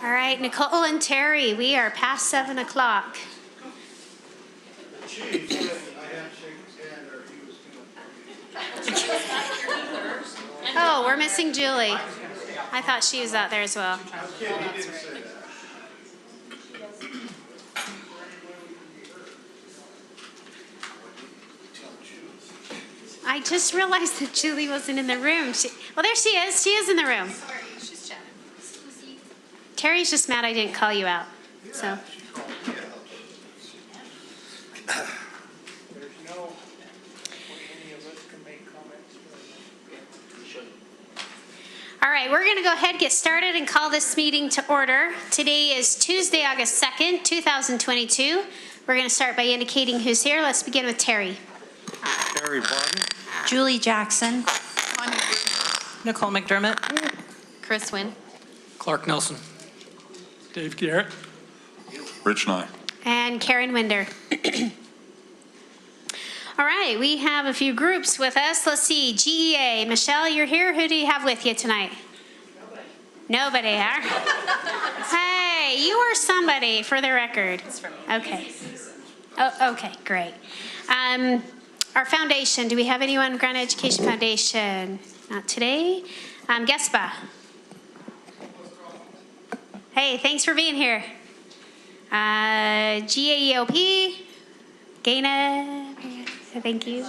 All right, Nicole and Terry, we are past 7 o'clock. Oh, we're missing Julie. I thought she was out there as well. I just realized that Julie wasn't in the room. Well, there she is. She is in the room. Terry's just mad I didn't call you out. So. All right, we're going to go ahead and get started and call this meeting to order. Today is Tuesday, August 2nd, 2022. We're going to start by indicating who's here. Let's begin with Terry. Terry Barton. Julie Jackson. Nicole McDermott. Chris Wynn. Clark Nelson. Dave Garrett. Rich Nye. And Karen Winder. All right, we have a few groups with us. Let's see, GEA. Michelle, you're here. Who do you have with you tonight? Nobody, huh? Hey, you are somebody for the record. Okay. Oh, okay, great. Our foundation, do we have anyone? Grand Education Foundation? Not today. GESPA. Hey, thanks for being here. GAEOP. Gaina, thank you.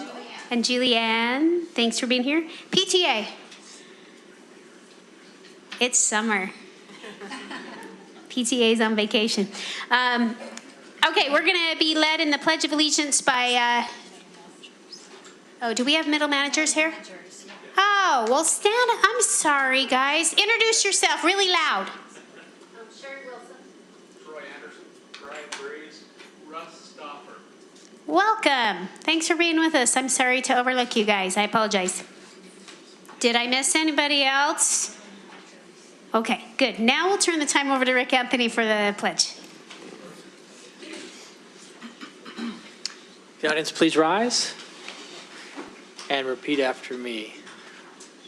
And Julianne, thanks for being here. PTA. It's summer. PTA's on vacation. Okay, we're going to be led in the Pledge of Allegiance by... do we have middle managers here? Oh, well, stand up. I'm sorry, guys. Introduce yourself really loud. I'm Sherry Wilson. Troy Anderson. Brian Breeze. Russ Stoffer. Welcome. Thanks for being with us. I'm sorry to overlook you guys. I apologize. Did I miss anybody else? Okay, good. Now we'll turn the time over to Rick Anthony for the pledge. The audience, please rise and repeat after me.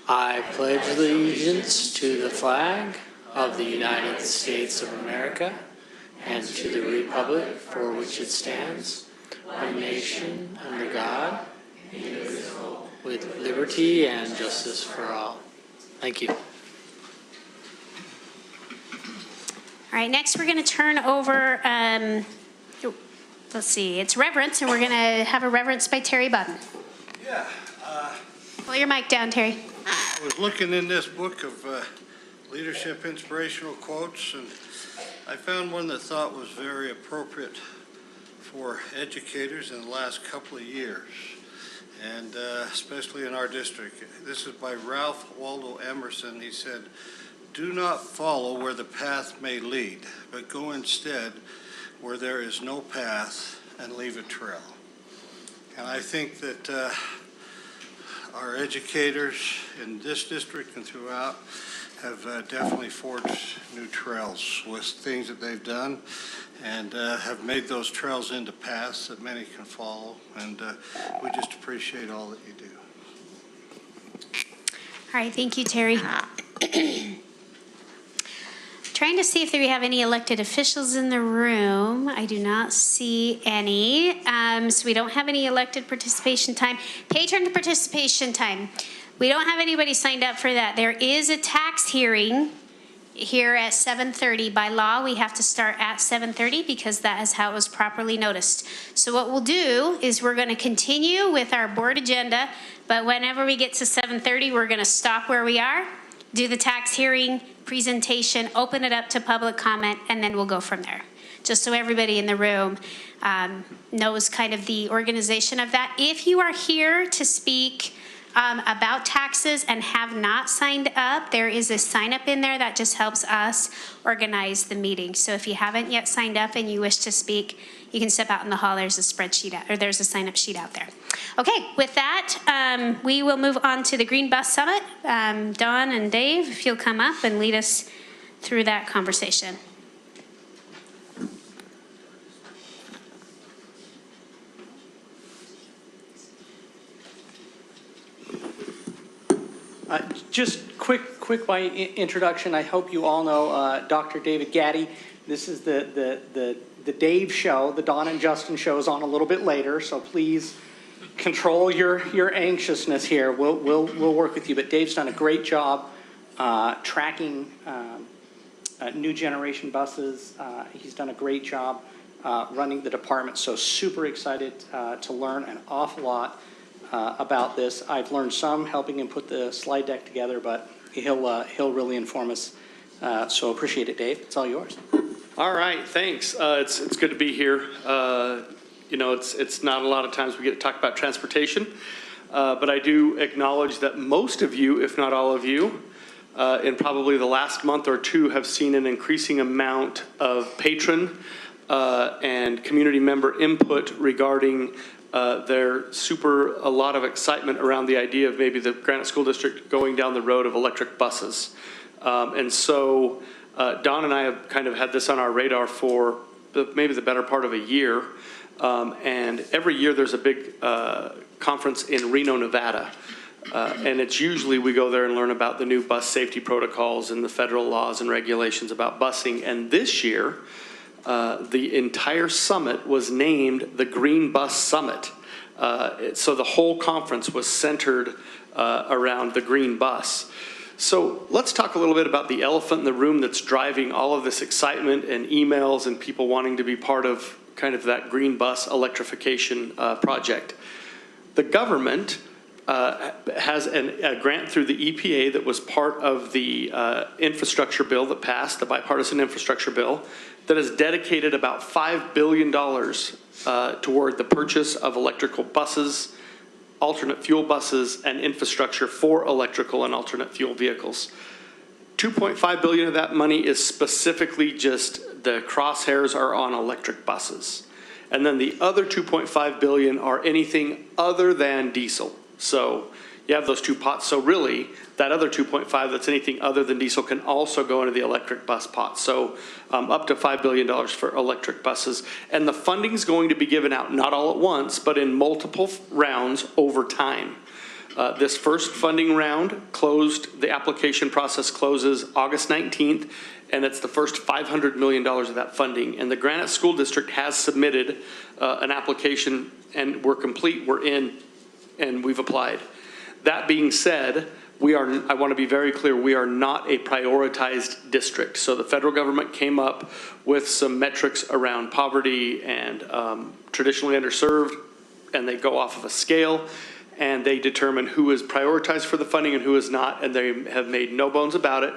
I pledge allegiance to the flag of the United States of America and to the republic for which it stands, one nation under God, indivisible, with liberty and justice for all. Thank you. All right, next we're going to turn over, let's see, it's reverence, and we're going to have a reverence by Terry Budden. Yeah. Pull your mic down, Terry. I was looking in this book of leadership inspirational quotes, and I found one that I thought was very appropriate for educators in the last couple of years, and especially in our district. This is by Ralph Waldo Emerson. He said, "Do not follow where the path may lead, but go instead where there is no path and leave a trail." And I think that our educators in this district and throughout have definitely forged new trails with things that they've done, and have made those trails into paths that many can follow. And we just appreciate all that you do. All right, thank you, Terry. Trying to see if we have any elected officials in the room. I do not see any. So we don't have any elected participation time. Patron participation time. We don't have anybody signed up for that. There is a tax hearing here at 7:30. By law, we have to start at 7:30 because that is how it was properly noticed. So what we'll do is we're going to continue with our board agenda, but whenever we get to 7:30, we're going to stop where we are, do the tax hearing presentation, open it up to public comment, and then we'll go from there. Just so everybody in the room knows kind of the organization of that. If you are here to speak about taxes and have not signed up, there is a sign up in there that just helps us organize the meeting. So if you haven't yet signed up and you wish to speak, you can step out in the hall. There's a spreadsheet out, or there's a sign up sheet out there. Okay, with that, we will move on to the Green Bus Summit. Dawn and Dave, if you'll come up and lead us through that conversation. Just quick by introduction. I hope you all know Dr. David Gaddy. This is the Dave show. The Don and Justin show is on a little bit later, so please control your anxiousness here. We'll work with you. But Dave's done a great job tracking new generation buses. He's done a great job running the department. So super excited to learn an awful lot about this. I've learned some helping him put the slide deck together, but he'll really inform us. So appreciate it, Dave. It's all yours. All right, thanks. It's good to be here. It's not a lot of times we get to talk about transportation, but I do acknowledge that most of you, if not all of you, in probably the last month or two have seen an increasing amount of patron and community member input regarding a lot of excitement around the idea of maybe the Granite School District going down the road of electric buses. And so Don and I have kind of had this on our radar for maybe the better part of a year. And every year there's a big conference in Reno, Nevada. And it's usually we go there and learn about the new bus safety protocols and the federal laws and regulations about busing. And this year, the entire summit was named the Green Bus Summit. So the whole conference was centered around the green bus. So let's talk a little bit about the elephant in the room that's driving all of this excitement and emails and people wanting to be part of kind of that green bus electrification project. The government has a grant through the EPA that was part of the infrastructure bill that passed, the bipartisan infrastructure bill, that has dedicated about $5 billion toward the purchase of electrical buses, alternate fuel buses, and infrastructure for electrical and alternate fuel vehicles. $2.5 billion of that money is specifically just the crosshairs are on electric buses. And then the other $2.5 billion are anything other than diesel. So you have those two pots. So really, that other 2.5 that's anything other than diesel can also go into the electric bus pot. So up to $5 billion for electric buses. And the funding is going to be given out not all at once, but in multiple rounds over time. This first funding round closed, the application process closes August 19th, and it's the first $500 million of that funding. And the Granite School District has submitted an application, and we're complete, we're in, and we've applied. That being said, I want to be very clear, we are not a prioritized district. So the federal government came up with some metrics around poverty and traditionally underserved, and they go off of a scale, and they determine who is prioritized for the funding and who is not, and they have made no bones about it,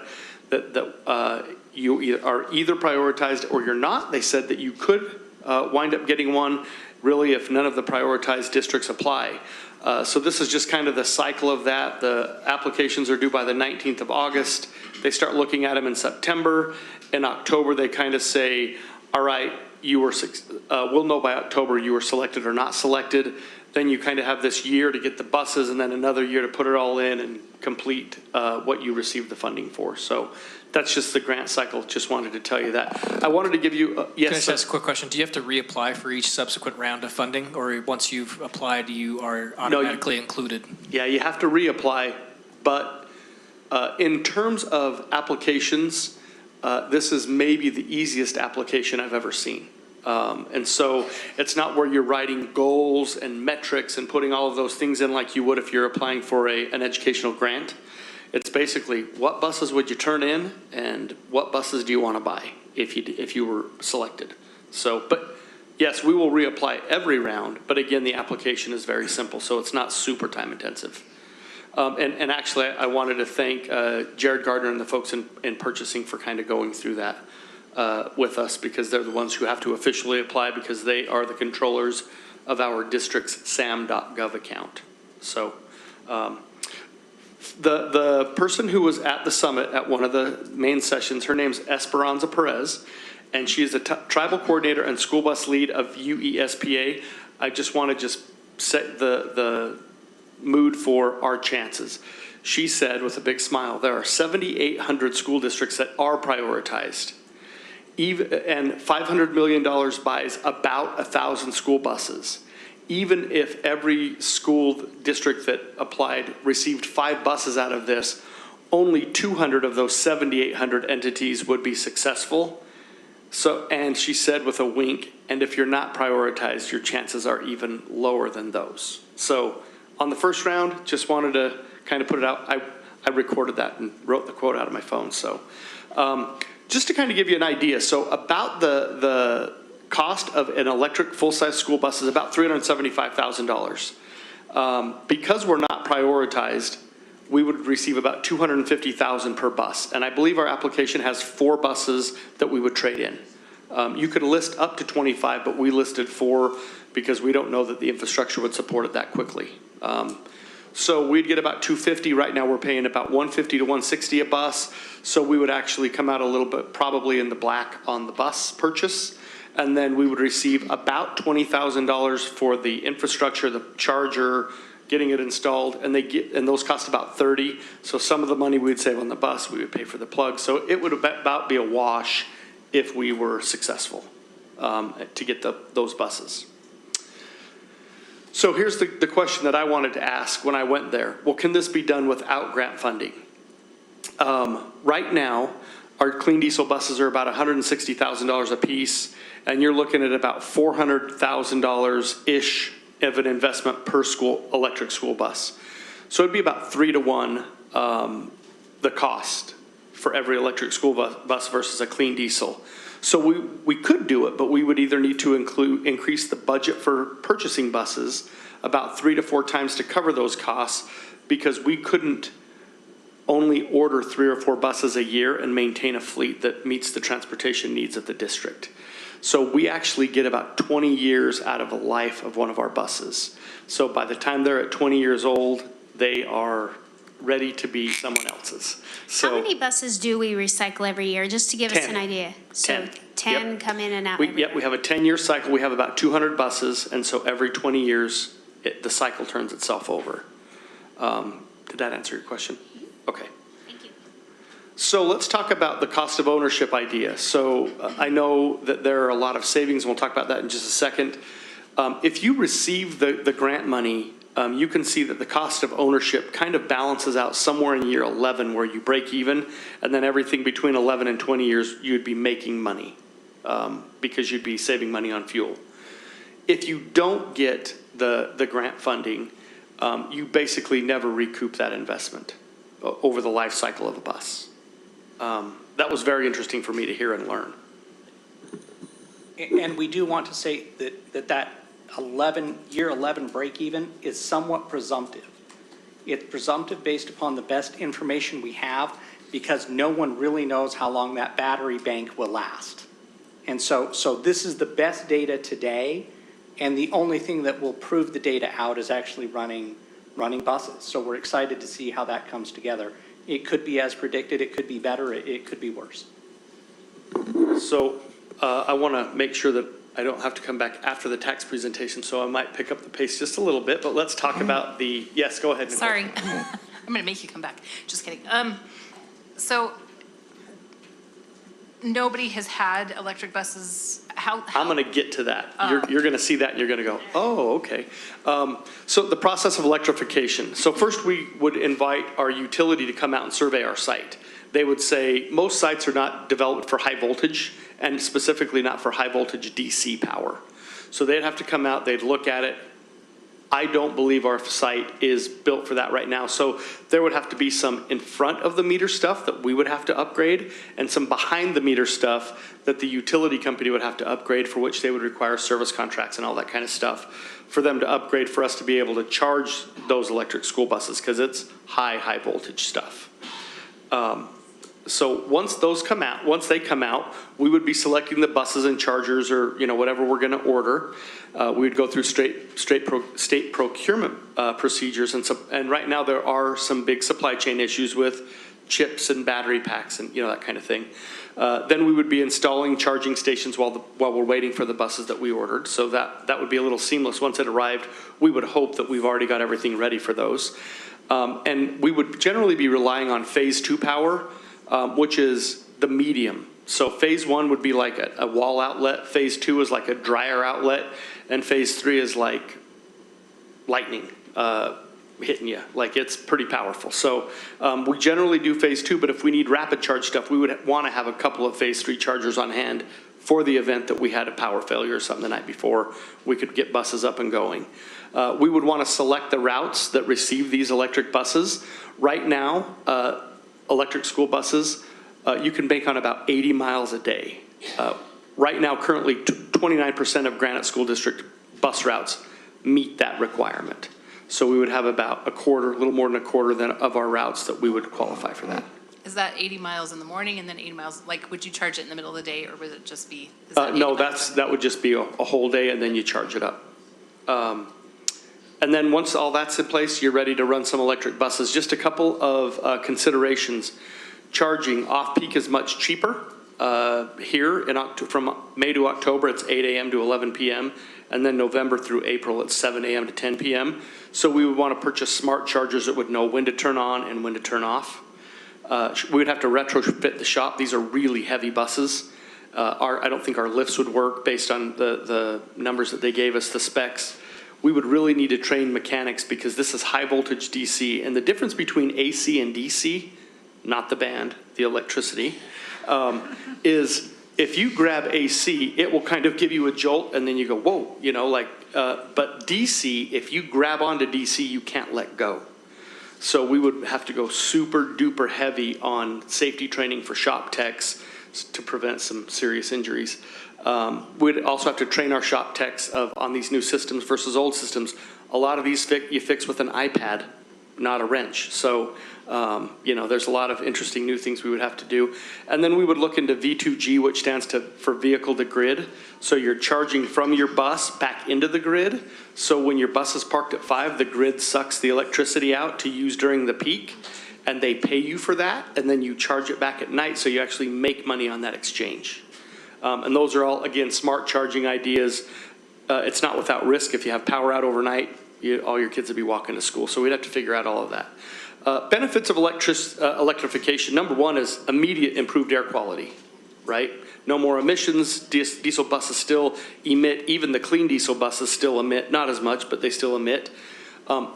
that you are either prioritized or you're not. They said that you could wind up getting one, really, if none of the prioritized districts apply. So this is just kind of the cycle of that. The applications are due by the 19th of August. They start looking at them in September. In October, they kind of say, all right, we'll know by October you were selected or not selected. Then you kind of have this year to get the buses and then another year to put it all in and complete what you received the funding for. So that's just the grant cycle. Just wanted to tell you that. I wanted to give you, yes. Can I just ask a quick question? Do you have to reapply for each subsequent round of funding, or once you've applied, you are automatically included? Yeah, you have to reapply, but in terms of applications, this is maybe the easiest application I've ever seen. And so it's not where you're writing goals and metrics and putting all of those things in like you would if you're applying for an educational grant. It's basically what buses would you turn in and what buses do you want to buy if you were selected. So, but yes, we will reapply every round, but again, the application is very simple, so it's not super time intensive. And actually, I wanted to thank Jared Gardner and the folks in purchasing for kind of going through that with us, because they're the ones who have to officially apply because they are the controllers of our district's sam.gov account. So the person who was at the summit at one of the main sessions, her name's Esperanza Perez, and she is the tribal coordinator and school bus lead of UESPA. I just want to set the mood for our chances. She said with a big smile, there are 7,800 school districts that are prioritized. And $500 million buys about 1,000 school buses. Even if every school district that applied received 5 buses out of this, only 200 of those 7,800 entities would be successful. So, and she said with a wink, and if you're not prioritized, your chances are even lower than those. So on the first round, just wanted to kind of put it out. I recorded that and wrote the quote out of my phone. So just to kind of give you an idea, so about the cost of an electric full-size school bus is about $375,000. Because we're not prioritized, we would receive about $250,000 per bus. And I believe our application has 4 buses that we would trade in. You could list up to 25, but we listed 4 because we don't know that the infrastructure would support it that quickly. So we'd get about $250. Right now we're paying about $150 to $160 a bus. So we would actually come out a little bit probably in the black on the bus purchase. And then we would receive about $20,000 for the infrastructure, the charger, getting it installed, and those cost about $30,000. So some of the money we'd save on the bus, we would pay for the plug. So it would about be a wash if we were successful to get those buses. So here's the question that I wanted to ask when I went there. Well, can this be done without grant funding? Right now, our clean diesel buses are about $160,000 a piece, and you're looking at about $400,000-ish of an investment per electric school bus. So it'd be about 3 to 1 the cost for every electric school bus versus a clean diesel. So we could do it, but we would either need to increase the budget for purchasing buses about 3 to 4 times to cover those costs, because we couldn't only order 3 or 4 buses a year and maintain a fleet that meets the transportation needs of the district. So we actually get about 20 years out of a life of one of our buses. So by the time they're at 20 years old, they are ready to be someone else's. So How many buses do we recycle every year, just to give us 10. an idea? So 10 Yep. come in and out every Yep, we have a 10-year cycle. We have about 200 buses, and so every 20 years, the cycle turns itself over. Did that answer your question? Okay. Thank you. So let's talk about the cost of ownership idea. So I know that there are a lot of savings, and we'll talk about that in just a second. If you receive the grant money, you can see that the cost of ownership kind of balances out somewhere in year 11 where you break even, and then everything between 11 and 20 years, you'd be making money because you'd be saving money on fuel. If you don't get the grant funding, you basically never recoup that investment over the life cycle of a bus. That was very interesting for me to hear and learn. And we do want to say that year 11 break even is somewhat presumptive. It's presumptive based upon the best information we have, because no one really knows how long that battery bank will last. And so this is the best data today, and the only thing that will prove the data out is actually running buses. So we're excited to see how that comes together. It could be as predicted, it could be better, it could be worse. So I want to make sure that I don't have to come back after the tax presentation, so I might pick up the pace just a little bit, but let's talk about yes, go ahead, Nicole. Sorry. I'm going to make you come back. Just kidding. So nobody has had electric buses. How I'm going to get to that. You're going to see that and you're going to go, oh, okay. So the process of electrification. So first we would invite our utility to come out and survey our site. They would say most sites are not developed for high voltage, and specifically not for high voltage DC power. So they'd have to come out, they'd look at it. I don't believe our site is built for that right now. So there would have to be some in front of the meter stuff that we would have to upgrade, and some behind the meter stuff that the utility company would have to upgrade, for which they would require service contracts and all that kind of stuff for them to upgrade for us to be able to charge those electric school buses, because it's high voltage stuff. So once they come out, we would be selecting the buses and chargers, or whatever we're going to order. We would go through state procurement procedures, and right now there are some big supply chain issues with chips and battery packs and that kind of thing. Then we would be installing charging stations while we're waiting for the buses that we ordered. So that would be a little seamless. Once it arrived, we would hope that we've already got everything ready for those. And we would generally be relying on phase 2 power, which is the medium. So phase 1 would be like a wall outlet, phase 2 is like a dryer outlet, and phase 3 is like lightning. hitting you. Like, it's pretty powerful. So we generally do phase 2, but if we need rapid charge stuff, we would want to have a couple of phase 3 chargers on hand for the event that we had a power failure or something the night before. We could get buses up and going. We would want to select the routes that receive these electric buses. Right now, electric school buses, you can bank on about 80 miles a day. Right now, currently, 29% of Granite School District bus routes meet that requirement. So we would have about a quarter, a little more than a quarter of our routes that we would qualify for that. Is that 80 miles in the morning and then 80 miles, like, would you charge it in the middle of the day, or would it just be? Is that 80 No, miles? that would just be a whole day, and then you charge it up. And then once all that's in place, you're ready to run some electric buses. Just a couple of considerations. Charging off-peak is much cheaper. Here from May to October, it's 8 a.m. to 11 p.m. And then November through April, it's 7 a.m. to 10 p.m. So we would want to purchase smart chargers that would know when to turn on and when to turn off. We would have to retrofit the shop. These are really heavy buses. I don't think our lifts would work based on the numbers that they gave us, the specs. We would really need to train mechanics because this is high voltage DC. And the difference between AC and DC, not the band, the electricity, is if you grab AC, it will kind of give you a jolt and then you go, whoa, you know, like, but DC, if you grab onto DC, you can't let go. So we would have to go super duper heavy on safety training for shop techs to prevent some serious injuries. We'd also have to train our shop techs on these new systems versus old systems. A lot of these you fix with an iPad, not a wrench. So, you know, there's a lot of interesting new things we would have to do. And then we would look into V2G, which stands for vehicle to grid. So you're charging from your bus back into the grid. So when your bus is parked at 5, the grid sucks the electricity out to use during the peak, and they pay you for that, and then you charge it back at night, so you actually make money on that exchange. And those are all, again, smart charging ideas. It's not without risk. If you have power out overnight, all your kids would be walking to school. So we'd have to figure out all of that. Benefits of electrification. Number one is immediate improved air quality, right? No more emissions. Diesel buses still emit. Even the clean diesel buses still emit. Not as much, but they still emit.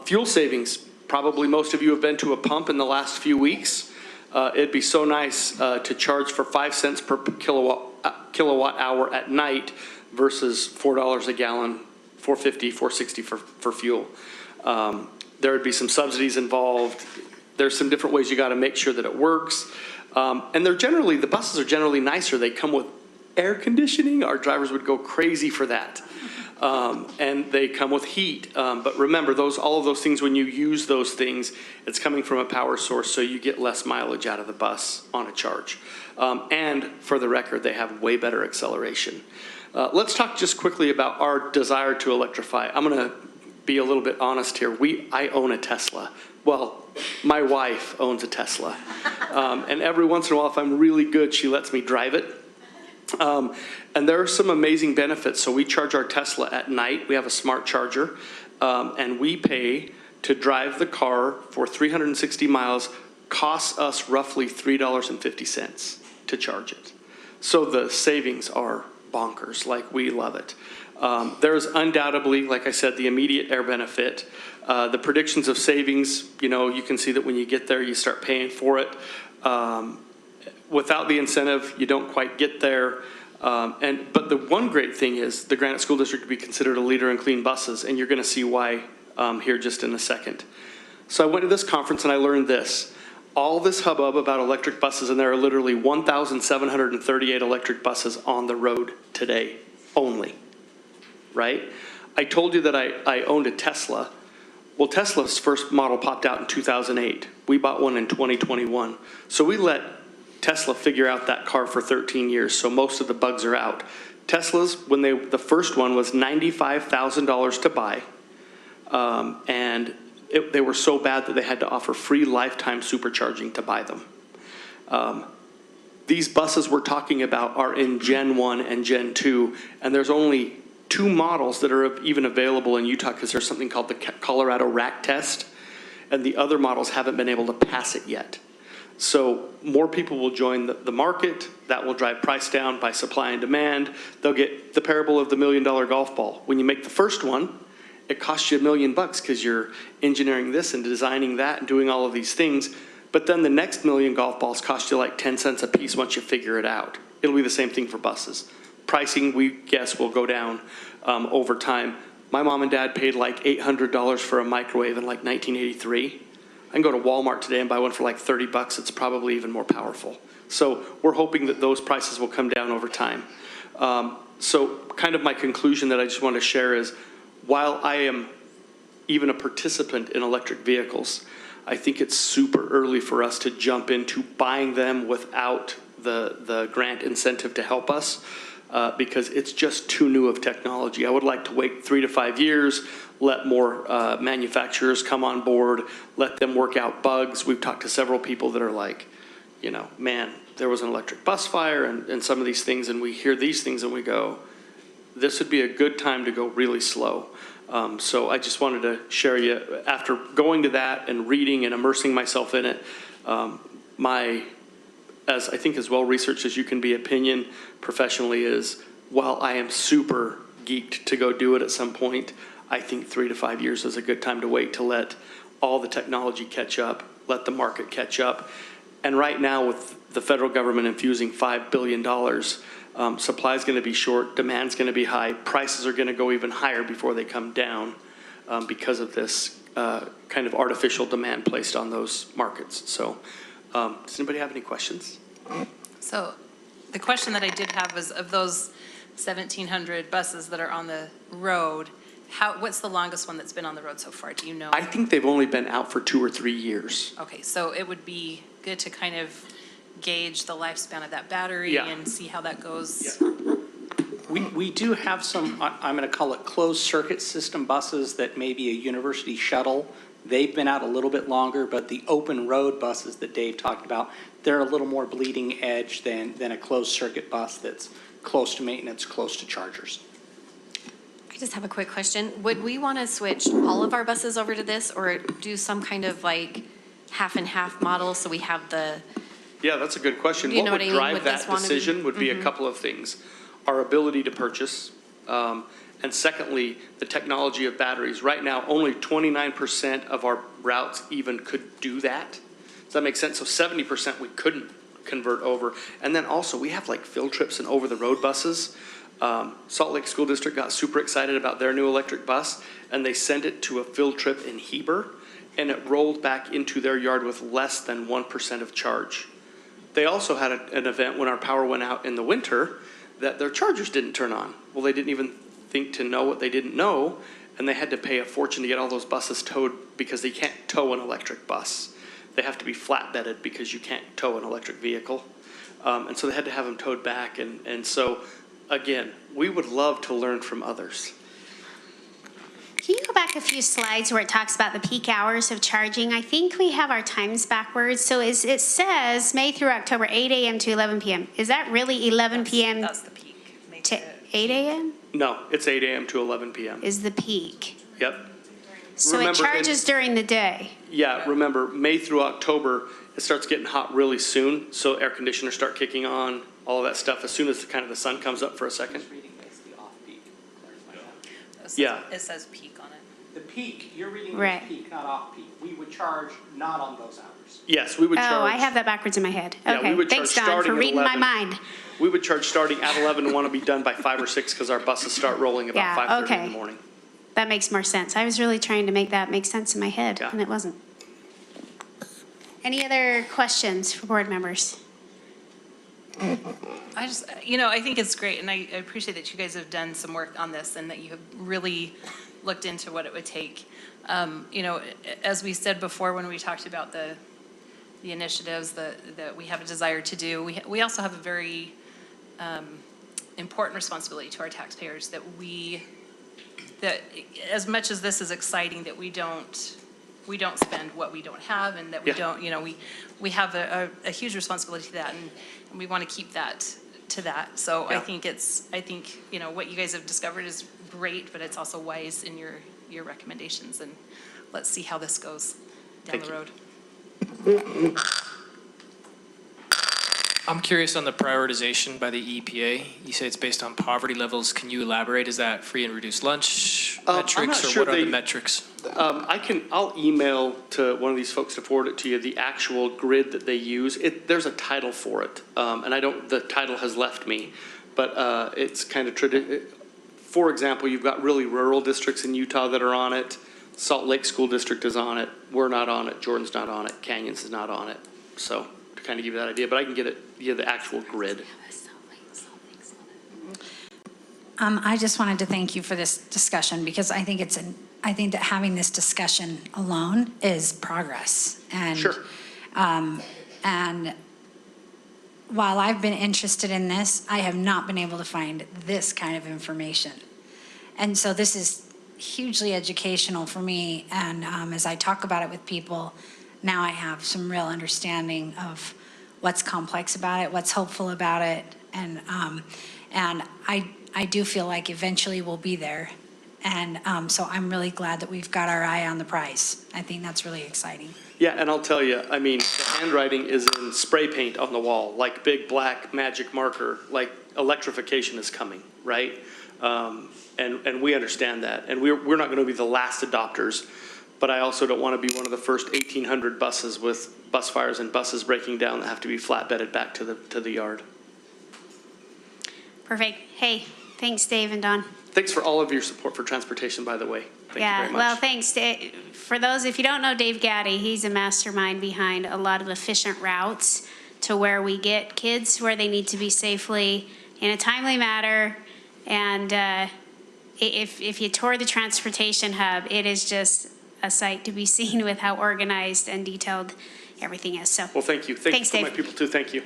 Fuel savings. Probably most of you have been to a pump in the last few weeks. It'd be so nice to charge for 5 cents per kilowatt hour at night versus $4 a gallon, $4.50, $4.60 for fuel. There would be some subsidies involved. There's some different ways you got to make sure that it works. And the buses are generally nicer. They come with air conditioning. Our drivers would go crazy for that. And they come with heat. But remember, all of those things, when you use those things, it's coming from a power source, so you get less mileage out of the bus on a charge. And for the record, they have way better acceleration. Let's talk just quickly about our desire to electrify. I'm going to be a little bit honest here. I own a Tesla. Well, my wife owns a Tesla. And every once in a while, if I'm really good, she lets me drive it. And there are some amazing benefits. So we charge our Tesla at night. We have a smart charger. And we pay to drive the car for 360 miles. Costs us roughly $3.50 to charge it. So the savings are bonkers. Like, we love it. There's undoubtedly, like I said, the immediate air benefit. The predictions of savings, you can see that when you get there, you start paying for it. Without the incentive, you don't quite get there. But the one great thing is the Granite School District would be considered a leader in clean buses, and you're going to see why here just in a second. So I went to this conference and I learned this. All this hubbub about electric buses, and there are literally 1,738 electric buses on the road today only, right? I told you that I owned a Tesla. Well, Tesla's first model popped out in 2008. We bought one in 2021. So we let Tesla figure out that car for 13 years, so most of the bugs are out. Tesla's, the first one was $95,000 to buy, and they were so bad that they had to offer free lifetime supercharging to buy them. These buses we're talking about are in Gen 1 and Gen 2, and there's only 2 models that are even available in Utah because there's something called the Colorado Rack Test, and the other models haven't been able to pass it yet. So more people will join the market. That will drive price down by supply and demand. They'll get the parable of the $1 million golf ball. When you make the first one it costs you $1 million because you're engineering this and designing that and doing all of these things. But then the next 1 million golf balls cost you like 10 cents a piece once you figure it out. It'll be the same thing for buses. Pricing, we guess, will go down over time. My mom and dad paid like $800 for a microwave in like 1983. I can go to Walmart today and buy one for like $30. It's probably even more powerful. So we're hoping that those prices will come down over time. So kind of my conclusion that I just want to share is, while I am even a participant in electric vehicles, I think it's super early for us to jump into buying them without the grant incentive to help us, because it's just too new of technology. I would like to wait 3 to 5 years, let more manufacturers come on board, let them work out bugs. We've talked to several people that are like, you know, man, there was an electric bus fire and some of these things, and we hear these things and we go, this would be a good time to go really slow. So I just wanted to share you, after going to that and reading and immersing myself in it, as I think as well researched as you can be, opinion professionally is, while I am super geeked to go do it at some point, I think 3 to 5 years is a good time to wait to let all the technology catch up, let the market catch up. And right now, with the federal government infusing $5 billion, supply is going to be short, demand's going to be high, prices are going to go even higher before they come down because of this kind of artificial demand placed on those markets. So does anybody have any questions? So the question that I did have was, of those 1,700 buses that are on the road, what's the longest one that's been on the road so far? Do you know? I think they've only been out for 2 or 3 years. Okay, so it would be good to kind of gauge the lifespan of that battery Yeah. and see how that goes. Yeah. We do have some, I'm going to call it closed circuit system buses that may be a university shuttle. They've been out a little bit longer, but the open road buses that Dave talked about, they're a little more bleeding edge than a closed circuit bus that's close to maintenance, close to chargers. I just have a quick question. Would we want to switch all of our buses over to this, or do some kind of like half and half model so we have the, Yeah, that's a good question. You know What what I would mean? drive Would that this wanna be- decision would be a couple of things. Our ability to purchase, and secondly, the technology of batteries. Right now, only 29% of our routes even could do that. Does that make sense? So 70% we couldn't convert over. And then also, we have like field trips and over-the-road buses. Salt Lake School District got super excited about their new electric bus, and they sent it to a field trip in Heber, and it rolled back into their yard with less than 1% of charge. They also had an event when our power went out in the winter that their chargers didn't turn on. Well, they didn't even think to know what they didn't know, and they had to pay a fortune to get all those buses towed because they can't tow an electric bus. They have to be flatbedded because you can't tow an electric vehicle. And so they had to have them towed back. And so, again, we would love to learn from others. Can you go back a few slides where it talks about the peak hours of charging? I think we have our times backwards. So it says May through October, 8 a.m. to 11 p.m. Is that really 11 p.m. That's the peak. Make to it- 8 a.m. No, it's 8 a.m. to 11 p.m. is the peak? Yep. So Remember, it charges during the day? Yeah, remember, May through October, it starts getting hot really soon, so air conditioners start kicking on, all of that stuff, as soon as kind of the sun comes up for a second. Just reading basically off-peak. Clarify that. It says- Yeah. It says peak on it. The peak, you're reading Right. as peak, not off-peak. We would charge not on those hours. Yes, we would charge. Oh, I have that backwards in my head. Yeah, we Okay, would thanks, charge Don, starting for at reading my 11. mind. We would charge starting at 11 and want to be done by 5 or 6 because our buses start rolling about Yeah, 5:30 in okay. the morning. That makes more sense. I was really trying to make that make sense in my head, Yeah. and it wasn't. Any other questions for board members? I just, I think it's great, and I appreciate that you guys have done some work on this and that you have really looked into what it would take. As we said before when we talked about the initiatives that we have a desire to do, we also have a very important responsibility to our taxpayers that as much as this is exciting, that we don't spend what we don't have, and that we Yeah. don't, we have a huge responsibility to that, and we want to keep that to that. So Yeah. I think what you guys have discovered is great, but it's also wise in your recommendations, and let's see how this goes down Thank the you. road. I'm curious on the prioritization by the EPA. You say it's based on poverty levels. Can you elaborate? Is that free and reduced lunch I'm not metrics, or sure what are they- the metrics? I'll email to one of these folks to forward it to you, the actual grid that they use. There's a title for it, and the title has left me, but it's kind of for example, you've got really rural districts in Utah that are on it. Salt Lake School District is on it. We're not on it. Jordan's not on it. Canyons is not on it. So to kind of give you that idea, but I can get the actual grid. I just wanted to thank you for this discussion because I think I think that having this discussion alone is progress. And, Sure. And while I've been interested in this, I have not been able to find this kind of information. And so this is hugely educational for me. And as I talk about it with people, now I have some real understanding of what's complex about it, what's hopeful about it. And I do feel like eventually we'll be there. And so I'm really glad that we've got our eye on the prize. I think that's really exciting. Yeah, and I'll tell you, I mean, the handwriting is in spray paint on the wall, like big black magic marker, like electrification is coming, right? And we understand that. And we're not going to be the last adopters, but I also don't want to be one of the first 1,800 buses with bus fires and buses breaking down that have to be flatbedded back to the yard. Perfect. Hey, thanks, Dave and Don. Thanks for all of your support for transportation, by the way. Thank you very much. Well, thanks. For those, if you don't know Dave Gaddy, he's a mastermind behind a lot of efficient routes to where we get kids where they need to be safely in a timely manner. And if you tour the transportation hub, it is just a sight to be seen with how organized and detailed everything is. So, Well, thank you. Thanks Dave. for my people, too. Thank you.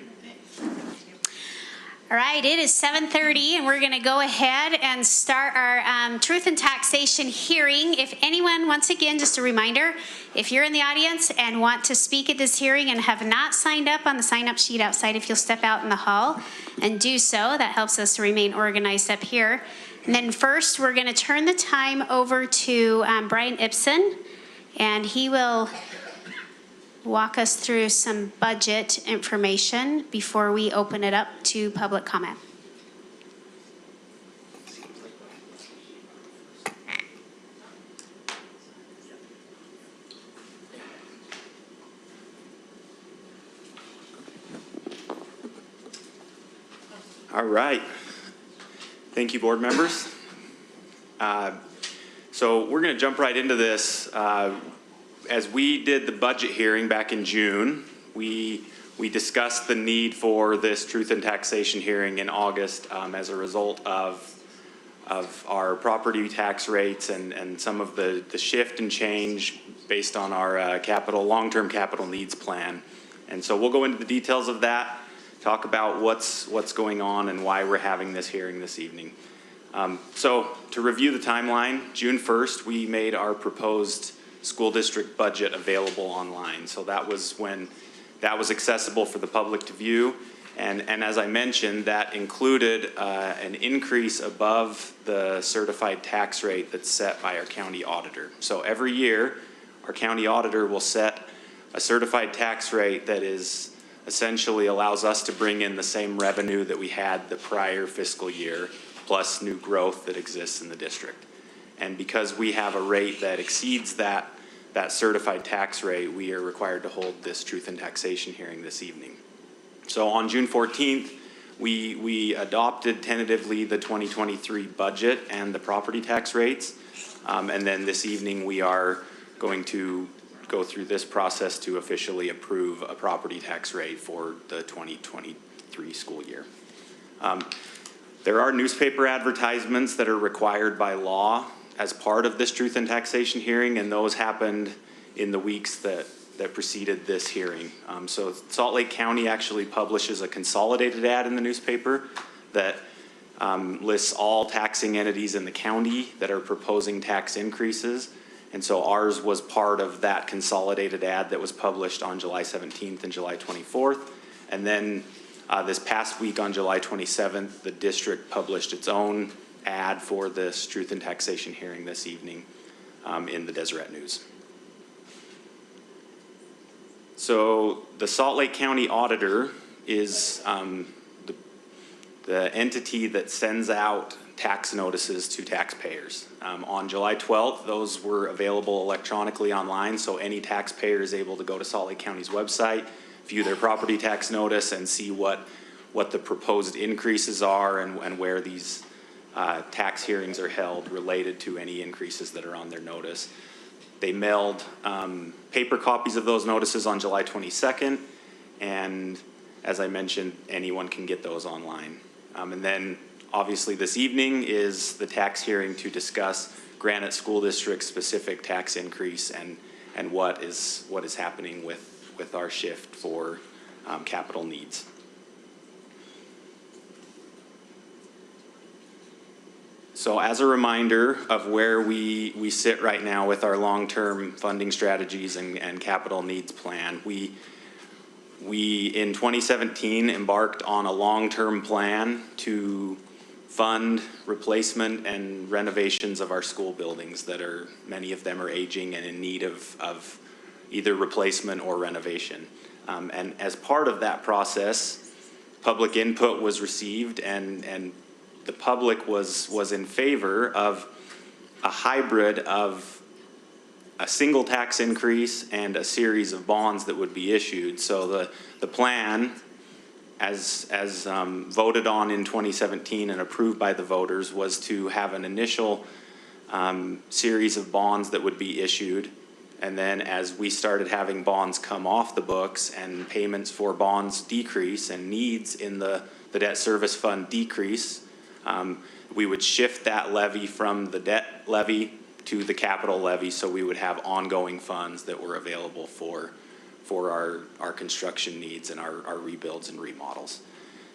All right, it is 7:30, and we're going to go ahead and start our Truth and Taxation hearing. If anyone, once again, just a reminder, if you're in the audience and want to speak at this hearing and have not signed up on the sign-up sheet outside, if you'll step out in the hall and do so, that helps us to remain organized up here. And then first, we're going to turn the time over to Brian Ibsen, and he will walk us through some budget information before we open it up to public comment. All right. Thank you, board members. So we're going to jump right into this. As we did the budget hearing back in June, we discussed the need for this truth and taxation hearing in August as a result of our property tax rates and some of the shift and change based on our long-term capital needs plan. And so we'll go into the details of that, talk about what's going on and why we're having this hearing this evening. So to review the timeline, June 1st, we made our proposed school district budget available online. So that was when that was accessible for the public to view. And as I mentioned, that included an increase above the certified tax rate that's set by our county auditor. So every year, our county auditor will set a certified tax rate that is essentially allows us to bring in the same revenue that we had the prior fiscal year, plus new growth that exists in the district. And because we have a rate that exceeds that certified tax rate, we are required to hold this truth and taxation hearing this evening. So on June 14th, we adopted tentatively the 2023 budget and the property tax rates. And then this evening, we are going to go through this process to officially approve a property tax rate for the 2023 school year. There are newspaper advertisements that are required by law as part of this truth and taxation hearing, and those happened in the weeks that preceded this hearing. So Salt Lake County actually publishes a consolidated ad in the newspaper that lists all taxing entities in the county that are proposing tax increases. And so ours was part of that consolidated ad that was published on July 17th and July 24th. And then this past week on July 27th, the district published its own ad for this truth and taxation hearing this evening in the Deseret News. So the Salt Lake County auditor is the entity that sends out tax notices to taxpayers. On July 12th, those were available electronically online, so any taxpayer is able to go to Salt Lake County's website, view their property tax notice, and see what the proposed increases are and where these tax hearings are held related to any increases that are on their notice. They mailed paper copies of those notices on July 22nd, and as I mentioned, anyone can get those online. And then obviously this evening is the tax hearing to discuss Granite School District specific tax increase and what is happening with our shift for capital needs. So as a reminder of where we sit right now with our long-term funding strategies and capital needs plan, we in 2017 embarked on a long-term plan to fund replacement and renovations of our school buildings that many of them are aging and in need of either replacement or renovation. And as part of that process, public input was received and the public was in favor of a hybrid of a single tax increase and a series of bonds that would be issued. So the plan, as voted on in 2017 and approved by the voters, was to have an initial series of bonds that would be issued. And then as we started having bonds come off the books and payments for bonds decrease and needs in the debt service fund decrease, we would shift that levy from the debt levy to the capital levy, so we would have ongoing funds that were available for our construction needs and our rebuilds and remodels.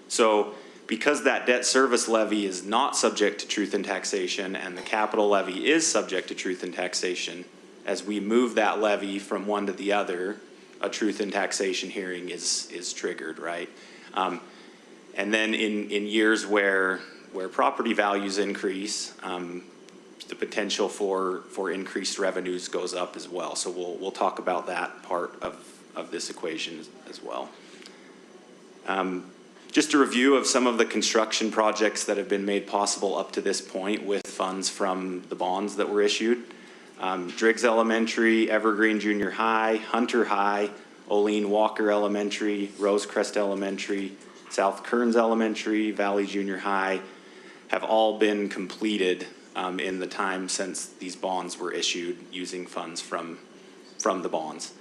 So because that debt service levy is not subject to truth and taxation and the capital levy is subject to truth and taxation, as we move that levy from one to the other, a truth and taxation hearing is triggered, right? And then in years where property values increase, the potential for increased revenues goes up as well. So we'll talk about that part of this equation as well. Just a review of some of the construction projects that have been made possible up to this point with funds from the bonds that were issued. Driggs Elementary, Evergreen Junior High, Hunter High, Oline Walker Elementary, Rosecrest Elementary, South Kearns Elementary, Valley Junior High have all been completed in the time since these bonds were issued using funds from the bonds.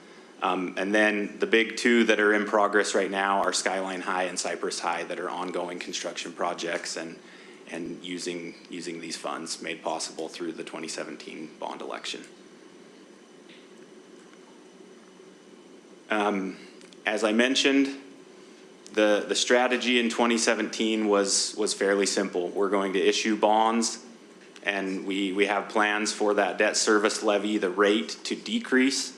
And then the big two that are in progress right now are Skyline High and Cypress High that are ongoing construction projects and using these funds made possible through the 2017 bond election. As I mentioned, the strategy in 2017 was fairly simple. We're going to issue bonds, and we have plans for that debt service levy, the rate, to decrease.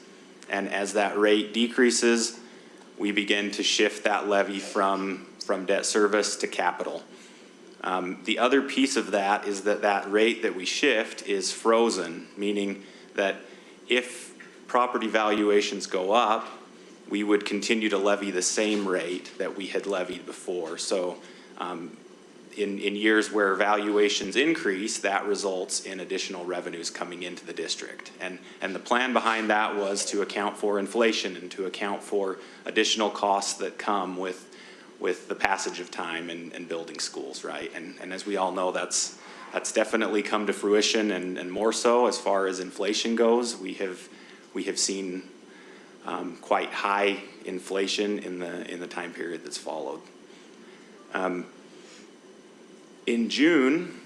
And as that rate decreases, we begin to shift that levy from debt service to capital. The other piece of that is that rate that we shift is frozen, meaning that if property valuations go up, we would continue to levy the same rate that we had levied before. So in years where valuations increase, that results in additional revenues coming into the district. And the plan behind that was to account for inflation and to account for additional costs that come with the passage of time and building schools, right? And as we all know, that's definitely come to fruition, and more so as far as inflation goes. We have seen quite high inflation in the time period that's followed. In June,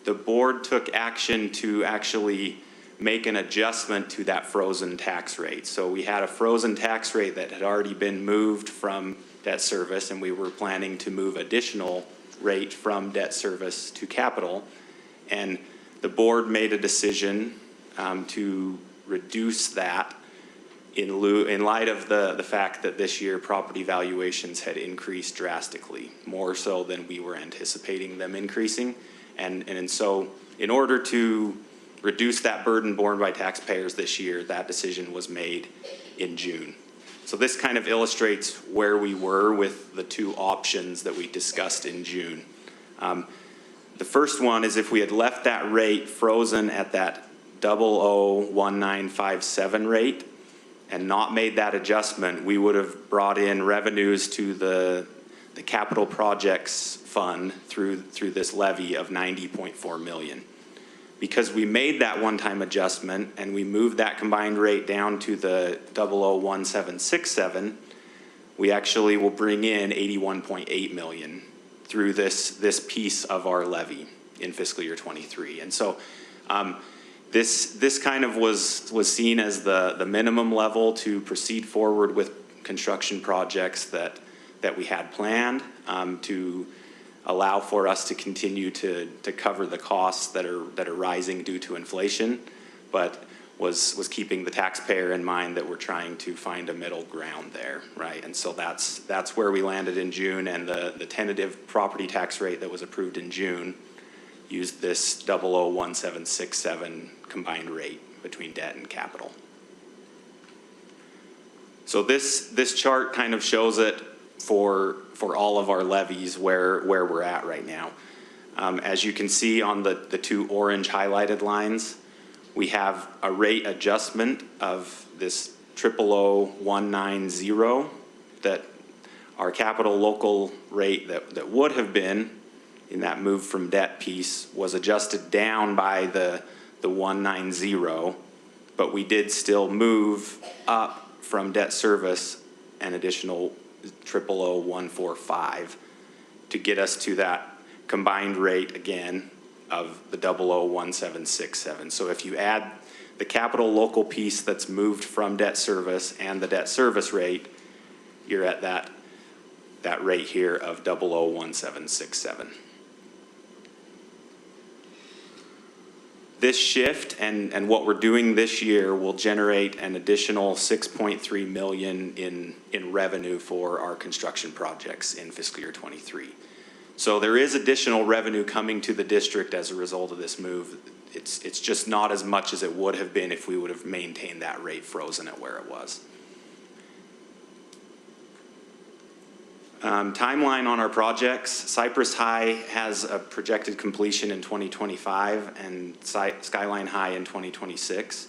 the board took action to actually make an adjustment to that frozen tax rate. So we had a frozen tax rate that had already been moved from debt service, and we were planning to move additional rate from debt service to capital. And the board made a decision to reduce that in light of the fact that this year property valuations had increased drastically, more so than we were anticipating them increasing. And so in order to reduce that burden borne by taxpayers this year, that decision was made in June. So this kind of illustrates where we were with the two options that we discussed in June. The first one is if we had left that rate frozen at that 001957 rate and not made that adjustment, we would have brought in revenues to the capital projects fund through this levy of 90.4 million. Because we made that one-time adjustment and we moved that combined rate down to the 001767, we actually will bring in 81.8 million through this piece of our levy in fiscal year 23. And so this kind of was seen as the minimum level to proceed forward with construction projects that we had planned to allow for us to continue to cover the costs that are rising due to inflation, but was keeping the taxpayer in mind that we're trying to find a middle ground there, right? And so that's where we landed in June, and the tentative property tax rate that was approved in June used this 001767 combined rate between debt and capital. So this chart kind of shows it for all of our levies where we're at right now. As you can see on the two orange highlighted lines, we have a rate adjustment of this 000190 that our capital local rate that would have been in that move from debt piece was adjusted down by the 190, but we did still move up from debt service an additional 000145 to get us to that combined rate again of the 001767. So if you add the capital local piece that's moved from debt service and the debt service rate, you're at that rate here of 001767. This shift and what we're doing this year will generate an additional 6.3 million in revenue for our construction projects in fiscal year 23. So there is additional revenue coming to the district as a result of this move. It's just not as much as it would have been if we would have maintained that rate frozen at where it was. Timeline on our projects. Cypress High has a projected completion in 2025 and Skyline High in 2026.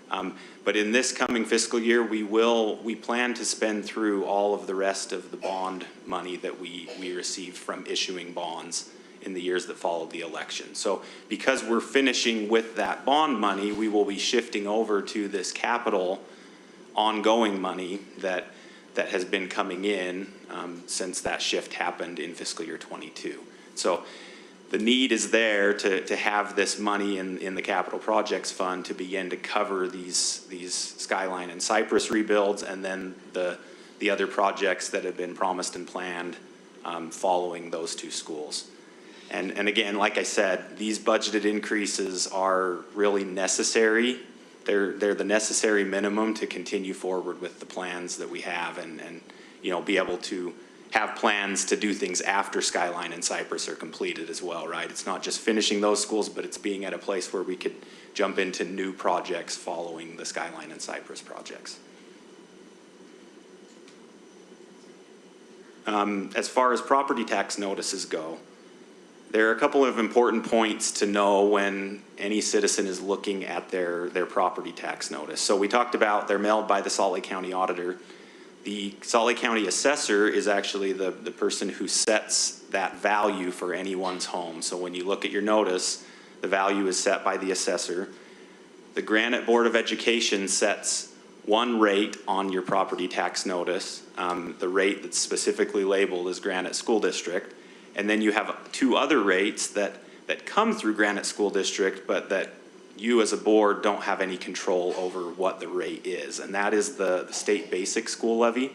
But in this coming fiscal year, we plan to spend through all of the rest of the bond money that we received from issuing bonds in the years that followed the election. So because we're finishing with that bond money, we will be shifting over to this capital ongoing money that has been coming in since that shift happened in fiscal year 22. So the need is there to have this money in the capital projects fund to begin to cover these Skyline and Cypress rebuilds, and then the other projects that have been promised and planned following those two schools. And again, like I said, these budgeted increases are really necessary. They're the necessary minimum to continue forward with the plans that we have and be able to have plans to do things after Skyline and Cypress are completed as well, right? It's not just finishing those schools, but it's being at a place where we could jump into new projects following the Skyline and Cypress projects. As far as property tax notices go, there are a couple of important points to know when any citizen is looking at their property tax notice. So we talked about they're mailed by the Salt Lake County Auditor. The Salt Lake County Assessor is actually the person who sets that value for anyone's home. So when you look at your notice, the value is set by the assessor. The Granite Board of Education sets one rate on your property tax notice, the rate that's specifically labeled as Granite School District. And then you have two other rates that come through Granite School District, but that you as a board don't have any control over what the rate is. And that is the state basic school levy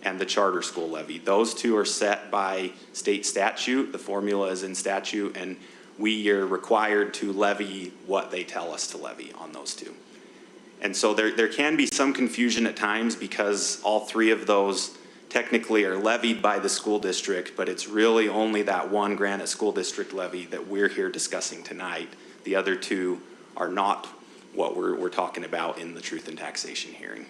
and the charter school levy. Those two are set by state statute. The formula is in statute, and we are required to levy what they tell us to levy on those two. And so there can be some confusion at times because all three of those technically are levied by the school district, but it's really only that one Granite School District levy that we're here discussing tonight. The other two are not what we're talking about in the Truth in Taxation hearing.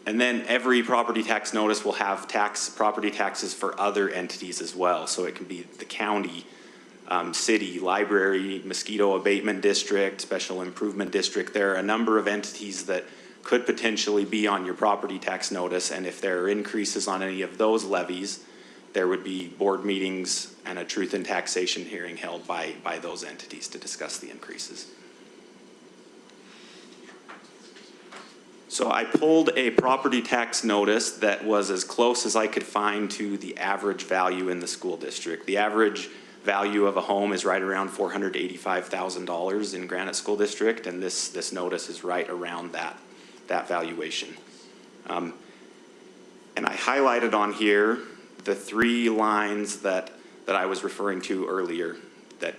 And then every property tax notice will have property taxes for other entities as well. So it can be the county, city, library, mosquito abatement district, special improvement district. There are a number of entities that could potentially be on your property tax notice. And if there are increases on any of those levies, there would be board meetings and a truth in taxation hearing held by those entities to discuss the increases. So I pulled a property tax notice that was as close as I could find to the average value in the school district. The average value of a home is right around $485,000 in Granite School District, and this notice is right around that valuation. And I highlighted on here the 3 lines that I was referring to earlier that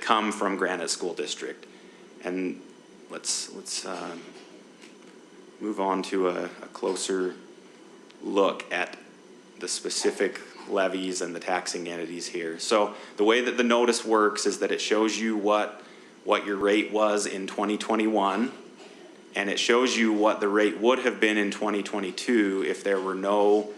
come from Granite School District. And let's move on to a closer look at the specific levies and the taxing entities here. So the way that the notice works is that it shows you what your rate was in 2021, and it shows you what the rate would have been in 2022 if there were no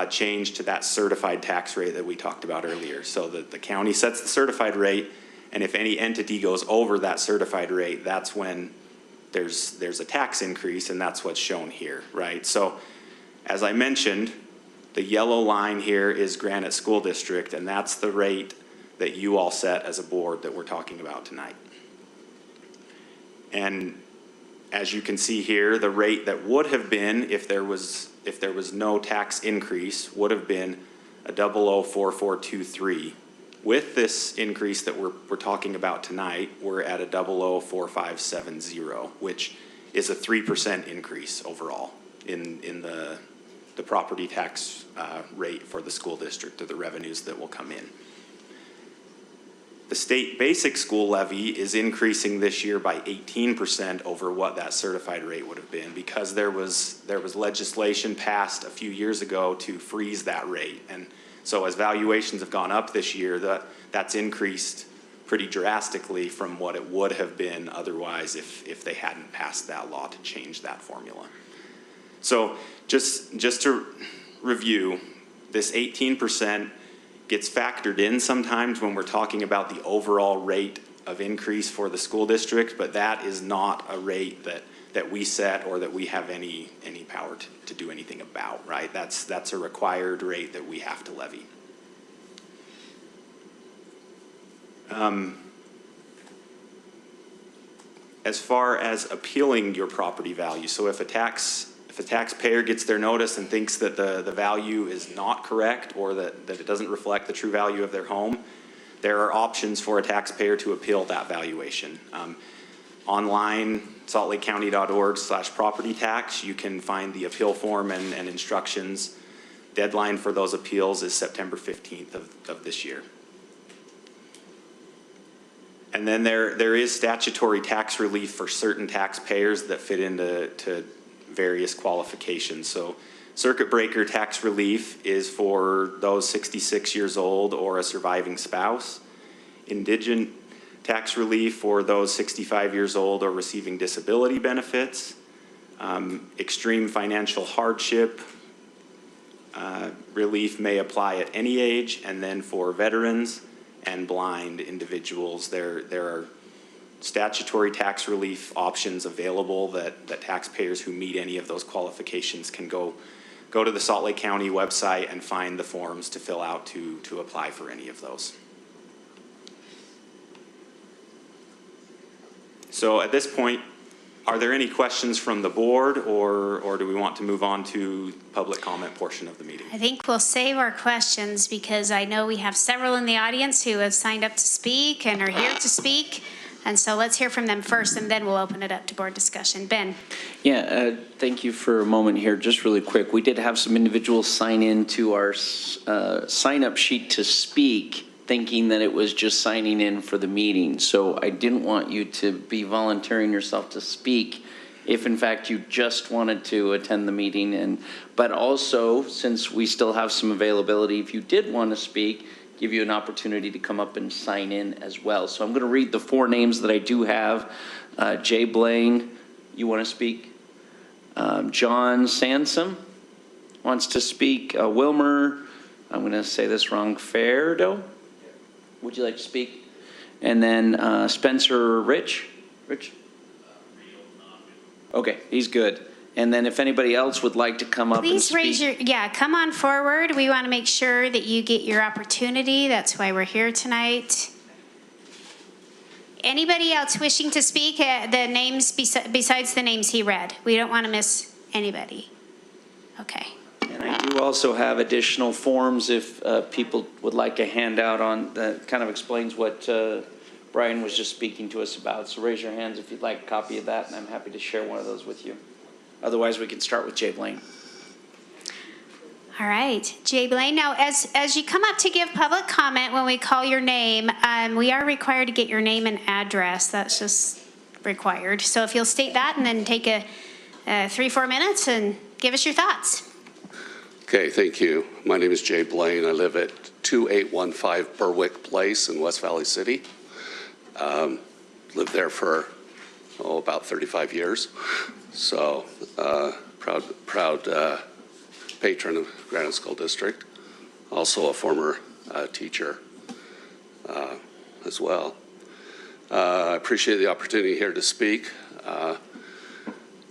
change to that certified tax rate that we talked about earlier. So that the county sets the certified rate, and if any entity goes over that certified rate, that's when there's a tax increase, and that's what's shown here, right? So as I mentioned, the yellow line here is Granite School District, and that's the rate that you all set as a board that we're talking about tonight. And as you can see here, the rate that would have been if there was no tax increase would have been a 004423. With this increase that we're talking about tonight, we're at a 004570, which is a 3% increase overall in the property tax rate for the school district, or the revenues that will come in. The state basic school levy is increasing this year by 18% over what that certified rate would have been, because there was legislation passed a few years ago to freeze that rate. And so as valuations have gone up this year, that's increased pretty drastically from what it would have been otherwise if they hadn't passed that law to change that formula. So just to review, this 18% gets factored in sometimes when we're talking about the overall rate of increase for the school district, but that is not a rate that we set or that we have any power to do anything about, right? That's a required rate that we have to levy. As far as appealing your property value, so if a taxpayer gets their notice and thinks that the value is not correct, or that it doesn't reflect the true value of their home, there are options for a taxpayer to appeal that valuation. Online, saltlakecounty.org/property tax, you can find the appeal form and instructions. Deadline for those appeals is September 15th of this year. And then there is statutory tax relief for certain taxpayers that fit into various qualifications. So circuit breaker tax relief is for those 66 years old or a surviving spouse. Indigent tax relief for those 65 years old or receiving disability benefits. Extreme financial hardship relief may apply at any age. And then for veterans and blind individuals, there are statutory tax relief options available that taxpayers who meet any of those qualifications can go to the Salt Lake County website and find the forms to fill out to apply for any of those. So at this point, are there any questions from the board, or do we want to move on to public comment portion of the meeting? I think we'll save our questions because I know we have several in the audience who have signed up to speak and are here to speak. And so let's hear from them first, and then we'll open it up to board discussion. Ben. Yeah, thank you for a moment here. Just really quick, we did have some individuals sign in to our sign-up sheet to speak, thinking that it was just signing in for the meeting. So I didn't want you to be volunteering yourself to speak if in fact you just wanted to attend the meeting. But also, since we still have some availability, if you did want to speak, give you an opportunity to come up and sign in as well. So I'm going to read the 4 names that I do have. Jay Blaine, you want to speak? John Sansom wants to speak. Wilmer, I'm going to say this wrong, Fairdo, would you like to speak? And then Spencer Rich? Okay, he's good. And then if anybody else would like to come up and Please speak. raise your, come on forward. We want to make sure that you get your opportunity. That's why we're here tonight. Anybody else wishing to speak? The names besides the names he read. We don't want to miss anybody. Okay. And I do also have additional forms if people would like a handout on that kind of explains what Brian was just speaking to us about. So raise your hands if you'd like a copy of that, and I'm happy to share one of those with you. Otherwise, we can start with Jay Blaine. All right, Jay Blaine. Now, as you come up to give public comment when we call your name, we are required to get your name and address. That's just required. So if you'll state that and then take a 3-4 minutes and give us your thoughts. Okay, thank you. My name is Jay Blaine. I live at 2815 Berwick Place in West Valley City. Lived there for about 35 years. So proud patron of Granite School District. Also a former teacher as well. I appreciate the opportunity here to speak.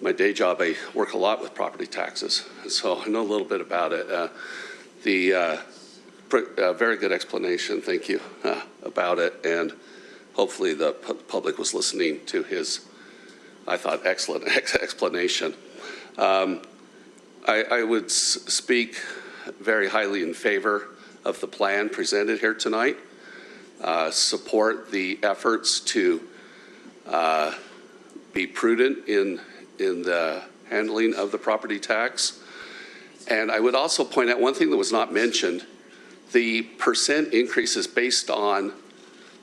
My day job, I work a lot with property taxes, so I know a little bit about it. Very good explanation, thank you, about it, and hopefully the public was listening to his, I thought, excellent explanation. I would speak very highly in favor of the plan presented here tonight, support the efforts to be prudent in the handling of the property tax. And I would also point out one thing that was not mentioned. The percent increase is based on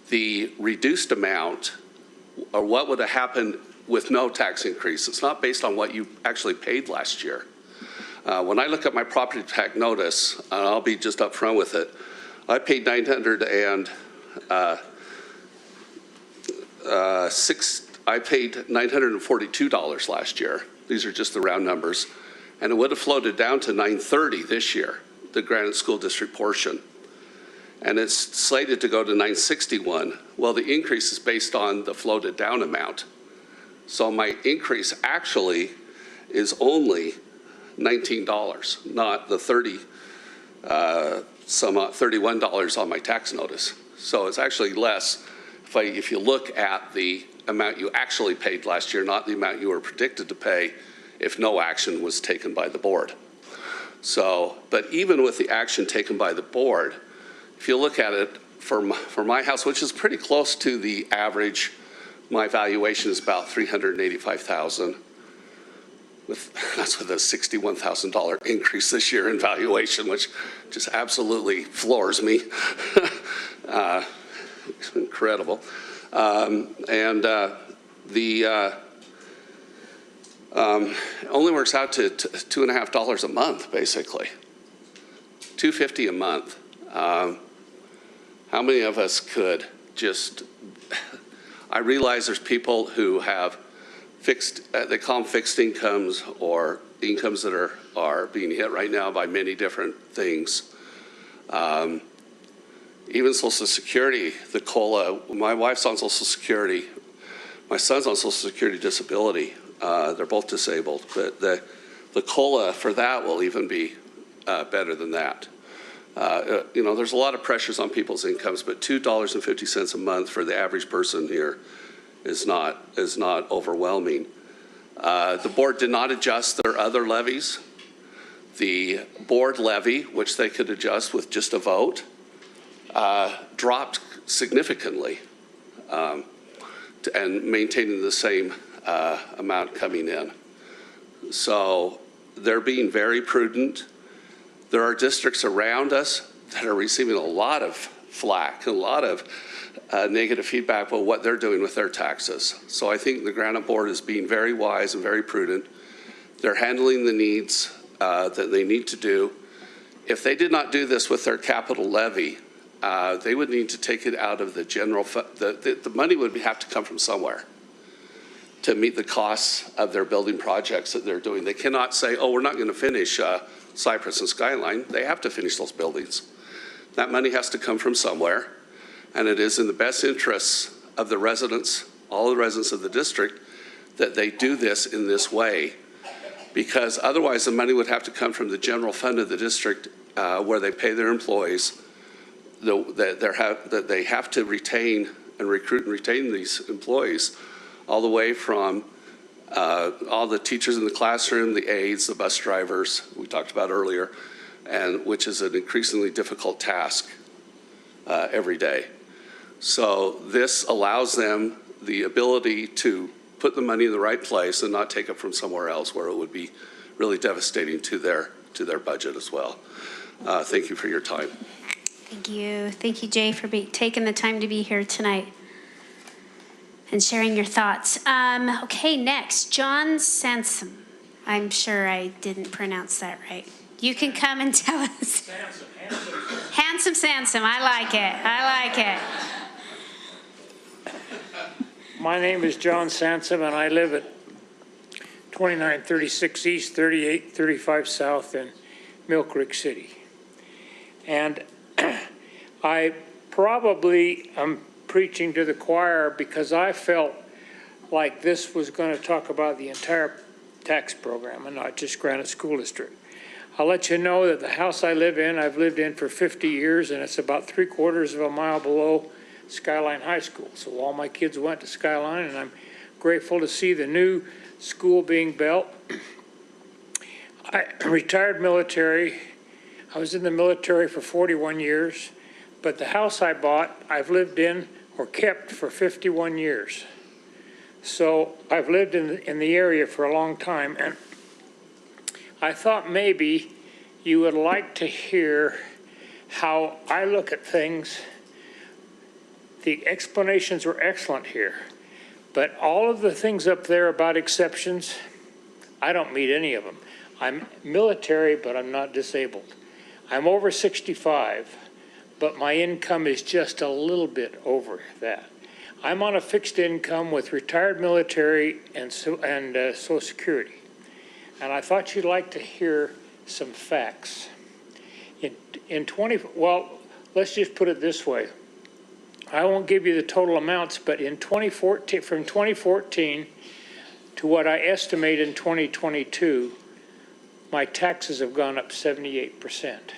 the reduced amount or what would have happened with no tax increase. It's not based on what you actually paid last year. When I look at my property tax notice, and I'll be just up front with it, I paid $942 last year. These are just the round numbers. And it would have floated down to $930 this year, the Granite School District portion. And it's slated to go to $961. Well, the increase is based on the floated down amount. So my increase actually is only $19, not the $31 on my tax notice. So it's actually less if you look at the amount you actually paid last year, not the amount you were predicted to pay if no action was taken by the board. So, but even with the action taken by the board, if you look at it for my house, which is pretty close to the average, my valuation is about $385,000. That's with a $61,000 increase this year in valuation, which just absolutely floors me. It's incredible. Only works out to $2.50 a month, basically. $250 a month. How many of us could just, I realize there's people who have fixed, they call them fixed incomes or incomes that are being hit right now by many different things. Even Social Security, the COLA, my wife's on Social Security, my son's on Social Security disability. They're both disabled, but the COLA for that will even be better than that. There's a lot of pressures on people's incomes, but $2.50 a month for the average person here is not overwhelming. The board did not adjust their other levies. The board levy, which they could adjust with just a vote, dropped significantly and maintaining the same amount coming in. So they're being very prudent. There are districts around us that are receiving a lot of flack, a lot of negative feedback about what they're doing with their taxes. So I think the Granite Board is being very wise and very prudent. They're handling the needs that they need to do. If they did not do this with their capital levy, they would need to take it out of the general fund. The money would have to come from somewhere. to meet the costs of their building projects that they're doing. They cannot say, oh, we're not going to finish Cypress and Skyline. They have to finish those buildings. That money has to come from somewhere, and it is in the best interests of the residents, all the residents of the district, that they do this in this way, because otherwise the money would have to come from the general fund of the district where they pay their employees, that they have to retain and recruit and retain these employees, all the way from all the teachers in the classroom, the aides, the bus drivers we talked about earlier, and which is an increasingly difficult task every day. So this allows them the ability to put the money in the right place and not take it from somewhere else where it would be really devastating to their budget as well. Thank you for your time. Thank you. Thank you, Jay, for taking the time to be here tonight and sharing your thoughts. Okay, next, John Sansom. I'm sure I didn't pronounce that right. You can come and tell us. Handsome Sansom. I like it. I like it. My name is John Sansom, and I live at 2936 East, 3835 South in Mill Creek City. And I probably am preaching to the choir because I felt like this was going to talk about the entire tax program and not just Granite School District. I'll let you know that the house I live in, I've lived in for 50 years, and it's about 3/4 of a mile below Skyline High School. So all my kids went to Skyline, and I'm grateful to see the new school being built. I retired military. I was in the military for 41 years, but the house I bought, I've lived in or kept for 51 years. So I've lived in the area for a long time, and I thought maybe you would like to hear how I look at things. The explanations were excellent here, but all of the things up there about exceptions, I don't meet any of them. I'm military, but I'm not disabled. I'm over 65, but my income is just a little bit over that. I'm on a fixed income with retired military and Social Security. And I thought you'd like to hear some facts. Let's just put it this way. I won't give you the total amounts, but in 2014, from 2014 to what I estimate in 2022, my taxes have gone up 78%.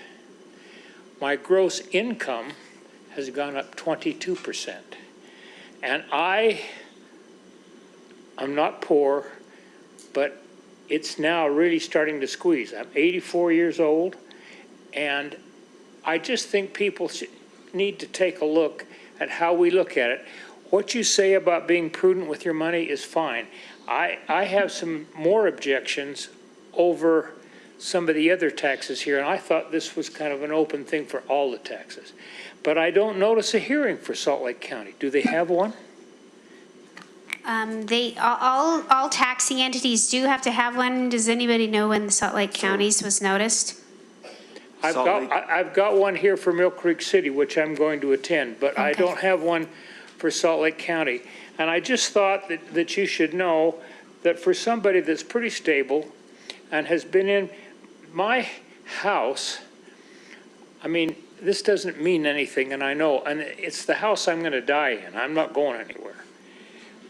My gross income has gone up 22%. And I'm not poor, but it's now really starting to squeeze. I'm 84 years old, and I just think people need to take a look at how we look at it. What you say about being prudent with your money is fine. I have some more objections over some of the other taxes here, and I thought this was kind of an open thing for all the taxes. But I don't notice a hearing for Salt Lake County. Do they have one? All taxing entities do have to have one. Does anybody know when the Salt Lake County's was noticed? I've got one here for Mill Creek City, which I'm going to attend, but I don't have one for Salt Lake County. And I just thought that you should know that for somebody that's pretty stable and has been in my house, I mean, this doesn't mean anything, and I know, and it's the house I'm going to die in. I'm not going anywhere.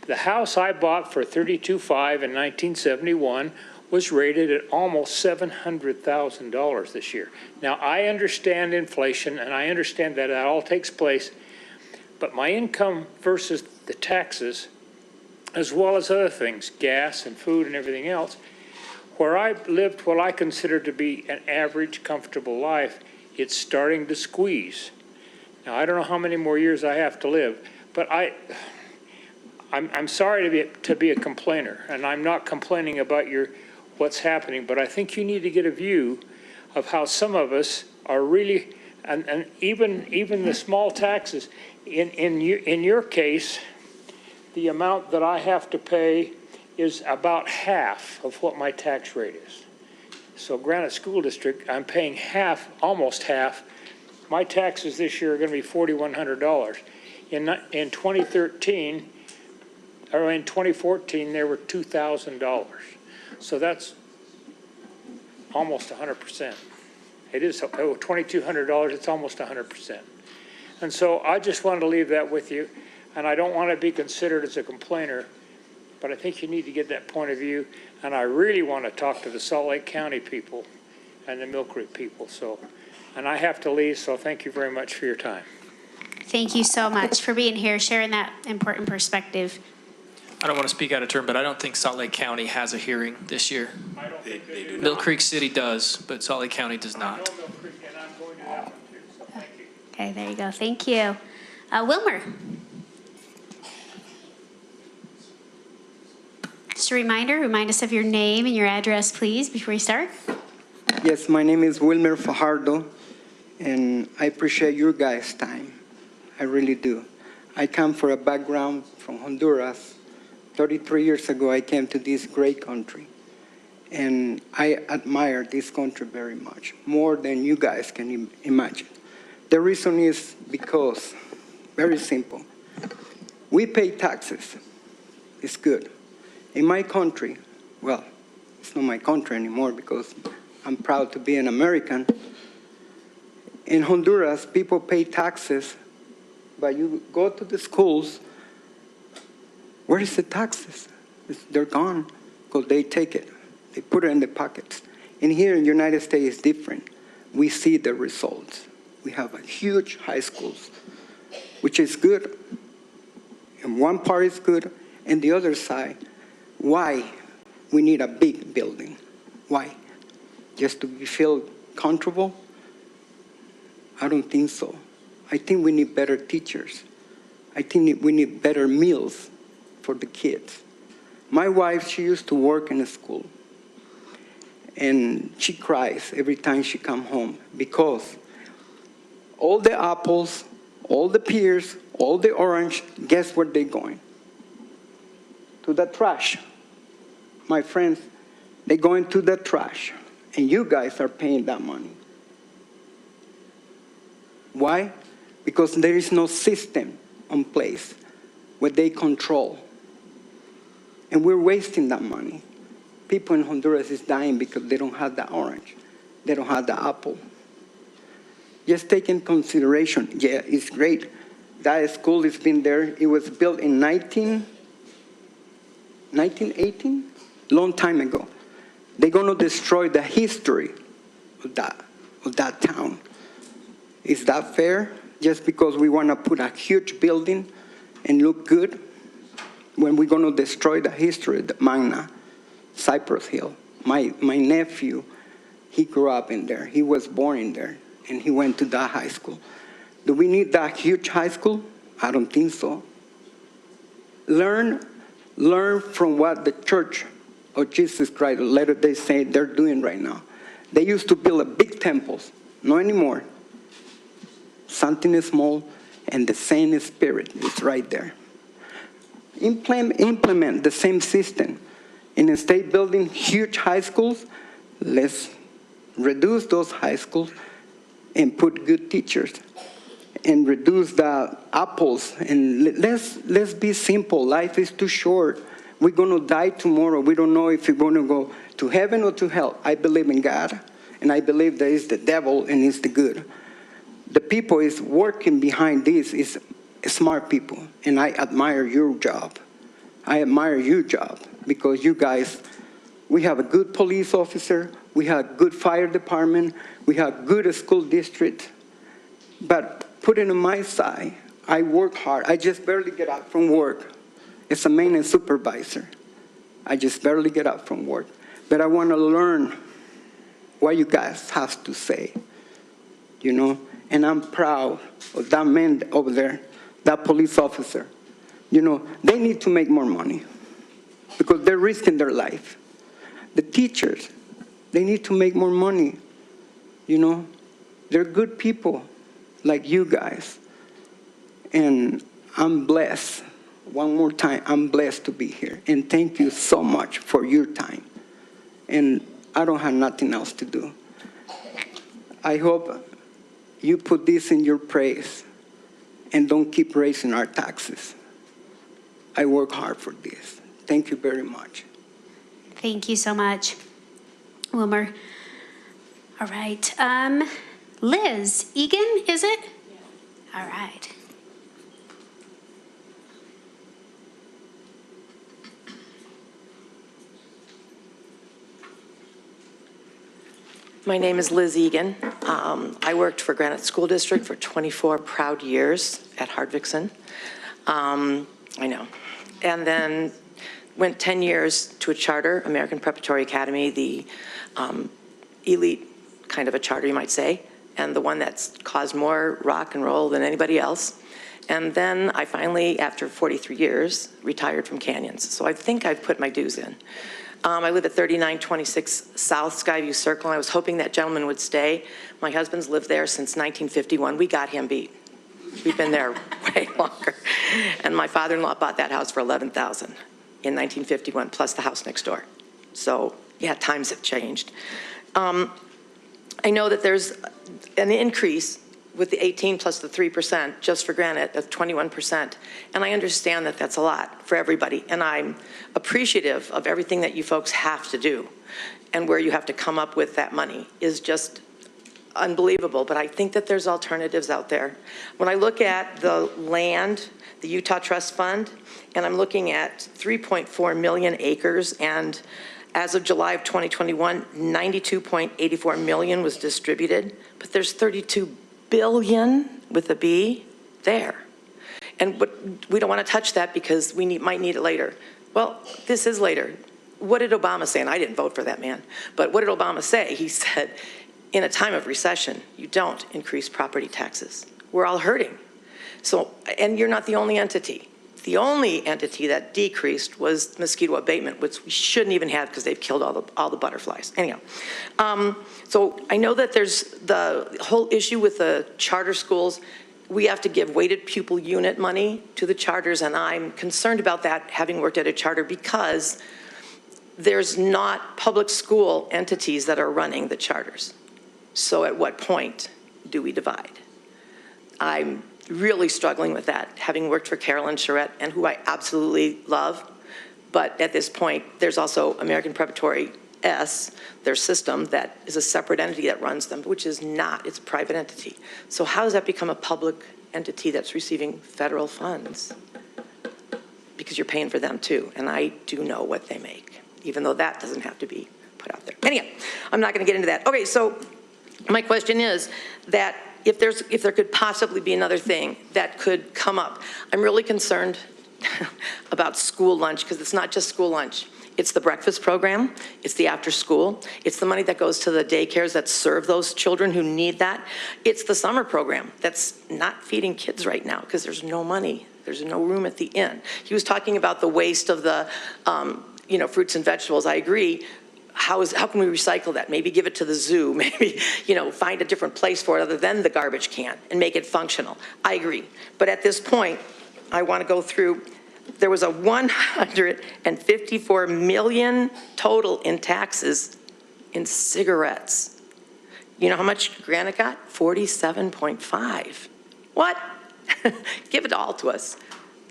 The house I bought for $32,500 in 1971 was rated at almost $700,000 this year. Now, I understand inflation, and I understand that all takes place, but my income versus the taxes, as well as other things, gas and food and everything else, where I lived what I consider to be an average, comfortable life, it's starting to squeeze. Now, I don't know how many more years I have to live, but I'm sorry to be a complainer, and I'm not complaining about what's happening, but I think you need to get a view of how some of us are really, and even the small taxes. In your case, the amount that I have to pay is about half of what my tax rate is. So Granite School District, I'm paying half, almost half. My taxes this year are going to be $4,100. In 2013, or in 2014, they were $2,000. So that's almost 100%. It is, $2,200, it's almost 100%. And so I just wanted to leave that with you, and I don't want to be considered as a complainer, but I think you need to get that point of view, and I really want to talk to the Salt Lake County people and the Mill Creek people, and I have to leave, so thank you very much for your time. Thank you so much for being here, sharing that important perspective. I don't want to speak out of turn, but I don't think Salt Lake County has a hearing this year. They do Mill not. Creek City does, but Salt Lake County does I not. know Mill Creek, and I'm going to that one too, so thank you. Okay, there you go. Thank you. Wilmer. Just a reminder, remind us of your name and your address, please, before you start. Yes, my name is Wilmer Fajardo, and I appreciate your guys' time. I really do. I come from a background from Honduras. 33 years ago, I came to this great country, and I admire this country very much, more than you guys can imagine. The reason is because, very simple, we pay taxes. It's good. In my country, well, it's not my country anymore because I'm proud to be an American. In Honduras, people pay taxes, but you go to the schools, where is the taxes? They're gone because they take it. They put it in the pockets. And here in the United States, it's different. We see the results. We have a huge high schools, which is good. And one part is good, and the other side, why we need a big building? Why? Just to feel comfortable? I don't think so. I think we need better teachers. I think we need better meals for the kids. My wife, she used to work in a school, and she cries every time she comes home because all the apples, all the pears, all the orange, guess where they're going? To the trash. My friends, they're going to the trash, and you guys are paying that money. Why? Because there is no system in place where they control. And we're wasting that money. People in Honduras is dying because they don't have the orange. They don't have the apple. Just take in consideration, yeah, it's great. That school has been there. It was built in 1918, long time ago. They're going to destroy the history of that town. Is that fair? Just because we want to put a huge building and look good when we're going to destroy the history of the Magna, Cypress Hill. My nephew, he grew up in there. He was born in there, and he went to that high school. Do we need that huge high school? I don't think so. Learn from what the Church of Jesus Christ, the Latter-day Saints, they're doing right now. They used to build a big temples. Not anymore. Something is small, and the same spirit is right there. Implement the same system. Instead of building huge high schools, let's reduce those high schools and put good teachers and reduce the apples. And let's be simple. Life is too short. We're going to die tomorrow. We don't know if we're going to go to heaven or to hell. I believe in God, and I believe there is the devil and it's the good. The people is working behind this is smart people, and I admire your job. I admire your job because you guys, we have a good police officer, we have good fire department, we have good school district. But put it on my side, I work hard. I just barely get out from work. As a maintenance supervisor, I just barely get out from work. But I want to learn what you guys have to say, you know? And I'm proud of that man over there, that police officer. You know, they need to make more money because they're risking their life. The teachers, they need to make more money. You know, they're good people like you guys. And I'm blessed. One more time, I'm blessed to be here. And thank you so much for your time. And I don't have nothing else to do. I hope you put this in your praise and don't keep raising our taxes. I work hard for this. Thank you very much. Thank you so much, Wilmer. All right. Liz Egan, is it? All right. My name is Liz Egan. I worked for Granite School District for 24 proud years at Hardvickson. I know. And then went 10 years to a charter, American Preparatory Academy, the elite kind of a charter, you might say, and the one that's caused more rock and roll than anybody else. And then I finally, after 43 years, retired from Canyons. So I think I've put my dues in. I live at 3926 South Skyview Circle, and I was hoping that gentleman would stay. My husband's lived there since 1951. We got him beat. We've been there way longer. And my father-in-law bought that house for $11,000 in 1951, plus the house next door. So, yeah, times have changed. I know that there's an increase with the 18 plus the 3% just for Granite of 21%. And I understand that that's a lot for everybody. And I'm appreciative of everything that you folks have to do. And where you have to come up with that money is just unbelievable. But I think that there's alternatives out there. When I look at the land, the Utah Trust Fund, and I'm looking at 3.4 million acres, and as of July of 2021, 92.84 million was distributed, but there's 32 billion with a B there. And we don't want to touch that because we might need it later. Well, this is later. What did Obama say? And I didn't vote for that man. But what did Obama say? He said, in a time of recession, you don't increase property taxes. We're all hurting. So, and you're not the only entity. The only entity that decreased was mosquito abatement, which we shouldn't even have because they've killed all the butterflies. Anyhow, so I know that there's the whole issue with the charter schools. We have to give weighted pupil unit money to the charters, and I'm concerned about that, having worked at a charter, because there's not public school entities that are running the charters. So at what point do we divide? I'm really struggling with that, having worked for Carolyn Charette, and who I absolutely love. But at this point, there's also American Preparatory S, their system, that is a separate entity that runs them, which is not, it's a private entity. So how does that become a public entity that's receiving federal funds? Because you're paying for them too, and I do know what they make, even though that doesn't have to be put out there. Anyhow, I'm not gonna get into that. Okay, so my question is that if there could possibly be another thing that could come up. I'm really concerned about school lunch, because it's not just school lunch. It's the breakfast program, it's the after school, it's the money that goes to the daycares that serve those children who need that. It's the summer program that's not feeding kids right now because there's no money, there's no room at the inn. He was talking about the waste of the fruits and vegetables. I agree. How can we recycle that? Maybe give it to the zoo, maybe, find a different place for it other than the garbage can and make it functional. I agree. But at this point, I want to go through, there was a 154 million total in taxes in cigarettes. You know how much Granite got? 47.5. What? Give it all to us.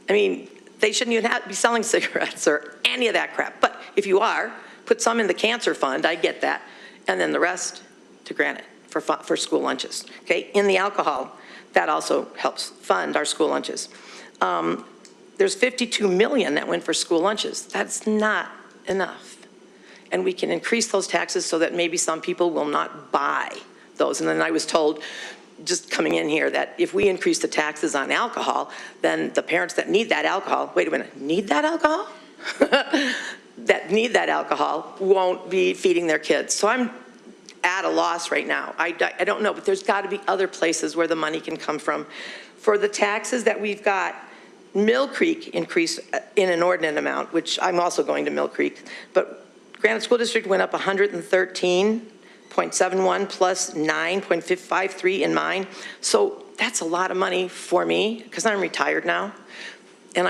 I mean, they shouldn't even be selling cigarettes or any of that crap. But if you are, put some in the cancer fund, I get that, and then the rest to Granite for school lunches. Okay, in the alcohol, that also helps fund our school lunches. There's 52 million that went for school lunches. That's not enough. And we can increase those taxes so that maybe some people will not buy those. And then I was told, just coming in here, that if we increase the taxes on alcohol, then the parents that need that alcohol, wait a minute, need that alcohol? That need that alcohol won't be feeding their kids. So I'm at a loss right now. I don't know, but there's got to be other places where the money can come from. For the taxes that we've got, Mill Creek increased in an inordinate amount, which I'm also going to Mill Creek, but Granite School District went up 113.71 plus 9.53 in mine. So that's a lot of money for me because I'm retired now. And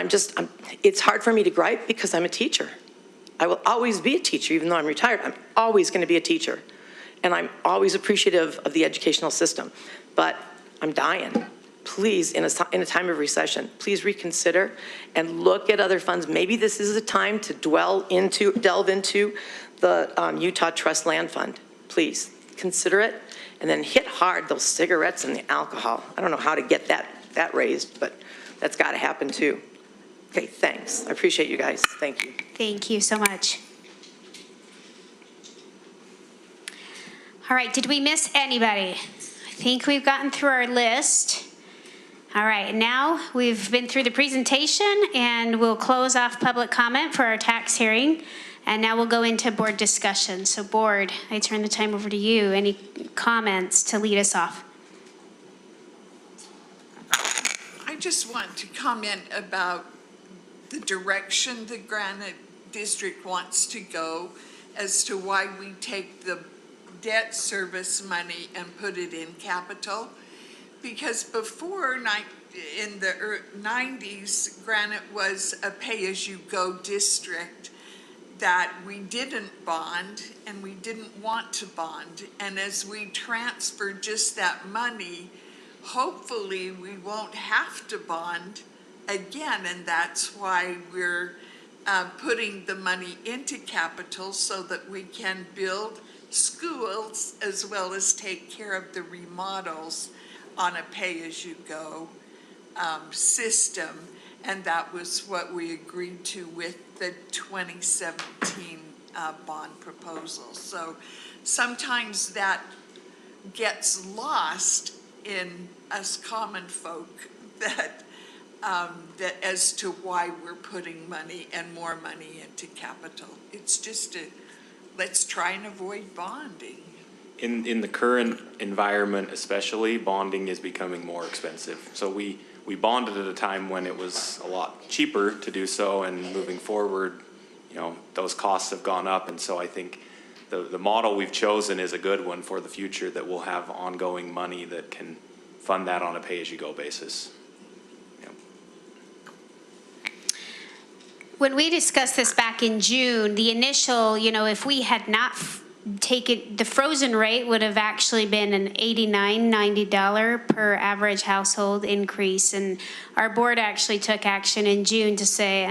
it's hard for me to gripe because I'm a teacher. I will always be a teacher, even though I'm retired. I'm always going to be a teacher. And I'm always appreciative of the educational system. But I'm dying. please, in a time of recession, please reconsider and look at other funds. Maybe this is a time to delve into the Utah Trust Land Fund. Please consider it, and then hit hard those cigarettes and the alcohol. I don't know how to get that raised, but that's got to happen too. Okay, thanks. I appreciate you guys. Thank you. Thank you so much. All right, did we miss anybody? I think we've gotten through our list. All right, now we've been through the presentation and we'll close off public comment for our tax hearing. And now we'll go into board discussion. So board, I turn the time over to you. Any comments to lead us off? I just want to comment about the direction the Granite District wants to go as to why we take the debt service money and put it in capital. Because before, in the 90s, Granite was a pay-as-you-go district that we didn't bond and we didn't want to bond. And as we transfer just that money, hopefully we won't have to bond again. And that's why we're putting the money into capital so that we can build schools as well as take care of the remodels on a pay-as-you-go system. And that was what we agreed to with the 2017 bond proposal. So sometimes that gets lost in us common folk, that as to why we're putting money and more money into capital. It's just let's try and avoid bonding. In the current environment especially, bonding is becoming more expensive. So we bonded at a time when it was a lot cheaper to do so, and moving forward, those costs have gone up. And so I think the model we've chosen is a good one for the future, that we'll have ongoing money that can fund that on a pay-as-you-go basis. When we discussed this back in June, the initial, if we had not taken, the frozen rate would have actually been an $89-90 per average household increase. And our board actually took action in June to say,